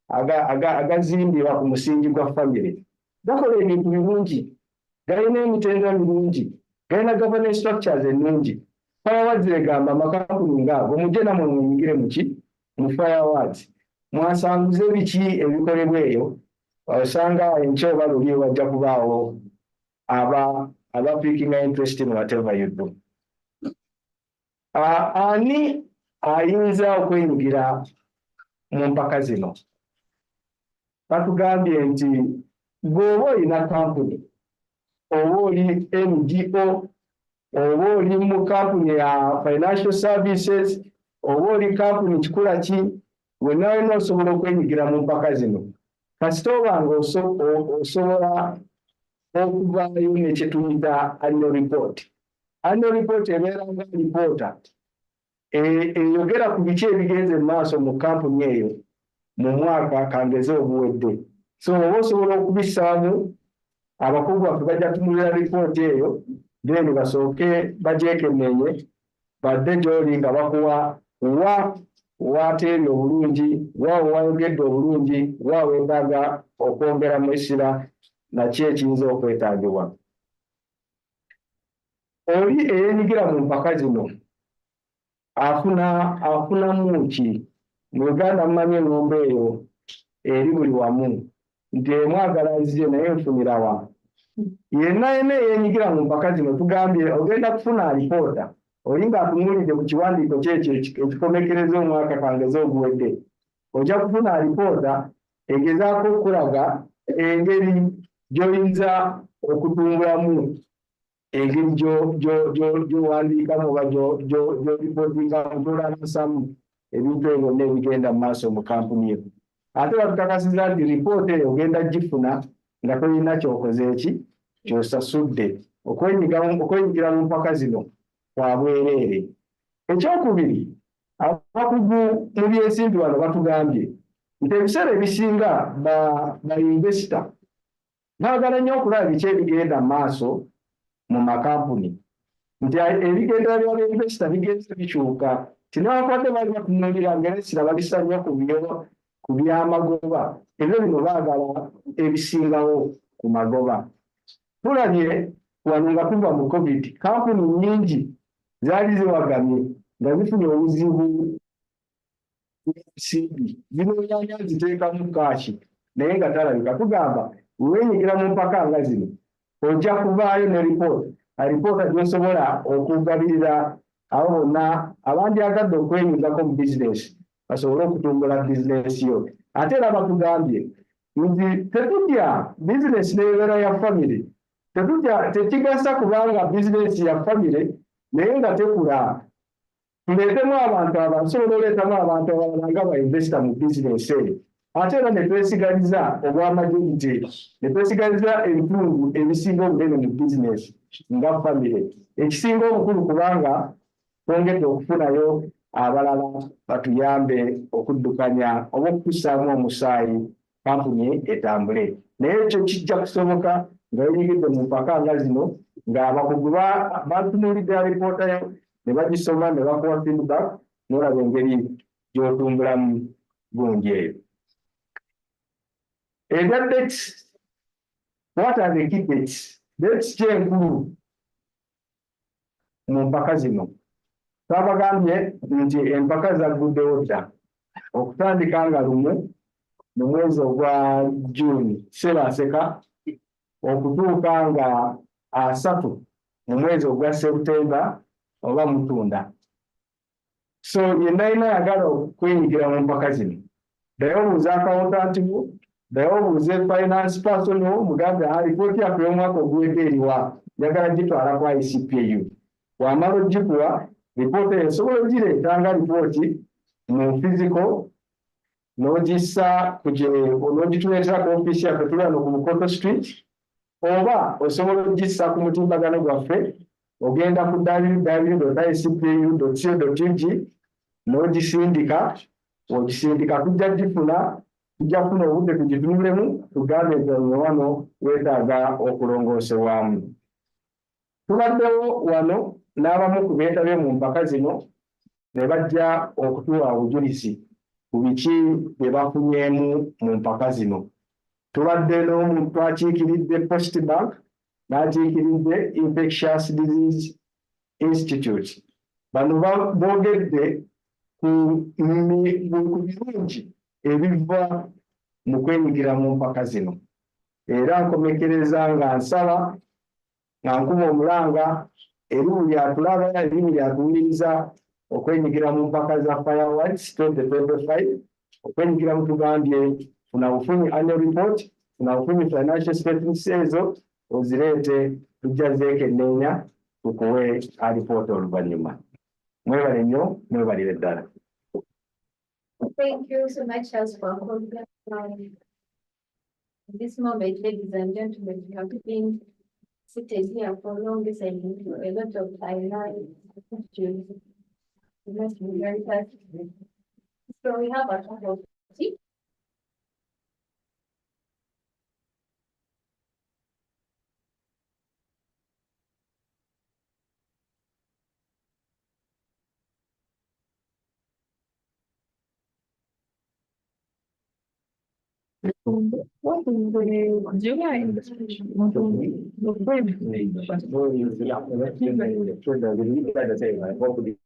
[SPEAKER 4] agazimbibwa ku musingi gwa famire, gakola ebintu birungi, galina emitendera mirungi, galina governance structures ennungi. FiRe Awards egamba amakampuni ng'ago mujje nammwe mwenyigire mu FiRe Awards, mwasanguze biki ebikolebwa eyo, osanga enkya oba luli wajja kubaawo aba picking interest in whatever you do. Ani ayinza okwenyigira mu mpaka zino? Batugambye nti bw'oba olina kampuni, oba oli NGO, oba oli mu kampuni ya financial services, oba oli kampuni kikula ki, wenna wena osobola okwenyigira mu mpaka zino. Kasita oba nga osobola okuvaayo ne kye tuyita annual report. Annual report ebeera nga alipoota eyogera ku biki ebigenze mu maaso mu kampuni eyo mu mwaka kangeze oguwedde. So oba osobola okubissaamu, abakugu baffe bajja kutunuulira lipooti eyo, then basooke bagyekenneenye, badde gy'oli nga bakuwa waateerya obulungi, waayogedde obulungi, weetaaga okwongeramu essira, naki ekiyinza okwetaagibwa. Oli eyeenyigira mu mpaka zino afunamu ki? Mu Uganda mumanyi engombe eyo eri buli wamu nti emwagala nzije naye nfunira wa. Yenna eyeenyigira mu mpaka zino tugambye ogenda kufuna alipoota, oli ng'atunuulidde ku kiwandiiko kyekyo ekikomekereza omwaka kangeze oguwedde, ojja kufuna alipoota egezaako okulaga engeri gy'oyinza okutumbulamu engeri gy'owandiikamu oba gy'oripootingamu, gy'olaamusamu ebintu ebyo byonna ebigenda mu maaso mu kampuni yo. Ate batukakasiza nti lipoota eyo ogenda gifuna nga tolina kyokoze eki ky'osasudde. Okwenyigira mu mpaka zino kwa bwereere. Ekyokubiri, abakugu mu byensimbi wano batugambye nti ebiseera ebisinga ba investor baagala nnyo okulaba biki ebigenda mu maaso mu makampuni, nti ebigendera bya investor bigenze bikyuka, ti newankubadde baali batunuulira ng'ensira babisa nnyo ku byamagoba, ebyo bino baagala ebisingawo ku magoba. Tulabye wano nga tuva mu COVID, kampuni nnyingi zaali ziwagamye nga zifunye obuzibu bw'ensimbi, zinoonya ziteekamu kaashi naye nga talabika. Tugamba weenyigira mu mpaka nga zino ojja kuvaayo ne alipoota gy'osobola okugabirira abo bonna abandyagadde okwenyigako mu bizinesi basobole okutumbula bizinesi yo. Ate era batugambye nti tetutya bizinesi n'ebeera ya famire, tekigasa kubanga bizinesi ya famire naye nga tekula. Tuleetemu abantu abasobola oleetamu abantu abalala nga bainvesita mu bizinesi eyo, ate era ne twesigaliza obwamajority, ne twesigaliza ebitundu ebisinga obunene mu bizinesi nga famire. Ekisinga obukulu kubanga twongedde okufunayo abalala batuyambe okuddukanya oba okutussaamu omusaayi kampuni etambule. Naye ekyo kijja kusoboka nga wenyigidde mu mpaka nga zino, ng'abakugu batunuulidde alipoota yo ne bagisoma ne bakuwa feedback, n'olaba engeri gy'otumbulamu bulungi eyo. Ebya debts, what are the key debts? Debts ki enkulu mu mpaka zino? Twabagambye nti empaka zagguddewo dda okutandika nga lumu mu mwezi ogwa June Ssebaaseka okutuuka nga 3 mu mwezi ogwa Septemba oba Mutunda. So yenna ayagala okwenyigira mu mpaka zino, ddayo obuuza accountant wo, ddayo obuuze finance person wo, mugambe alipooti yaffe y'omwaka oguwedde eriwa, njagala gitwala ku ICPAU. Wamala ogikuwa lipoota eyo osobola ogireeta nga lipooti mu physical n'ogissa n'ogituleetera ku ofiisi yaffe tuli wano ku Bukoto Street, oba osobola ogissa ku mutimbagano gwaffe ogenda ku www.icpau.co.ug n'ogisindika. Ogisindika tujja gifuna, tujja kufuna obudde tugitunulemu tugambe nti wano weetaaga okulongoosebwamu. Tubaddewo wano n'abamu ku beetabye mu mpaka zino ne bajja okutuwa obujulizi ku biki bye bafunyeemu mu mpaka zino. Tubadde n'omuntu twakiikiridde Post Bank n'akiikiridde Infectious Disease Institute. Bano boogedde ku birungi ebiva mu kwenyigira mu mpaka zino. Era nkomekereza nga nsaba nga nkuba omulanga eri buli atulaba eri buli atuwuliriza okwenyigira mu mpaka za FiRe 2025, okwenyigira mu tugambye funa bufunyi annual report, funa bufunyi financial statements ezo ozireete tujja zeekenneenya tukuwe alipoota oluvannyuma. Mwebale nnyo, mwebalire ddala.
[SPEAKER 2] Thank you so much, Charles, for holding this moment, ladies and gentlemen. We have been seated here for long, listening to a lot of highlights. You must be very fast. So we have a couple of tea.
[SPEAKER 8] What is the July?
[SPEAKER 4] Hopefully,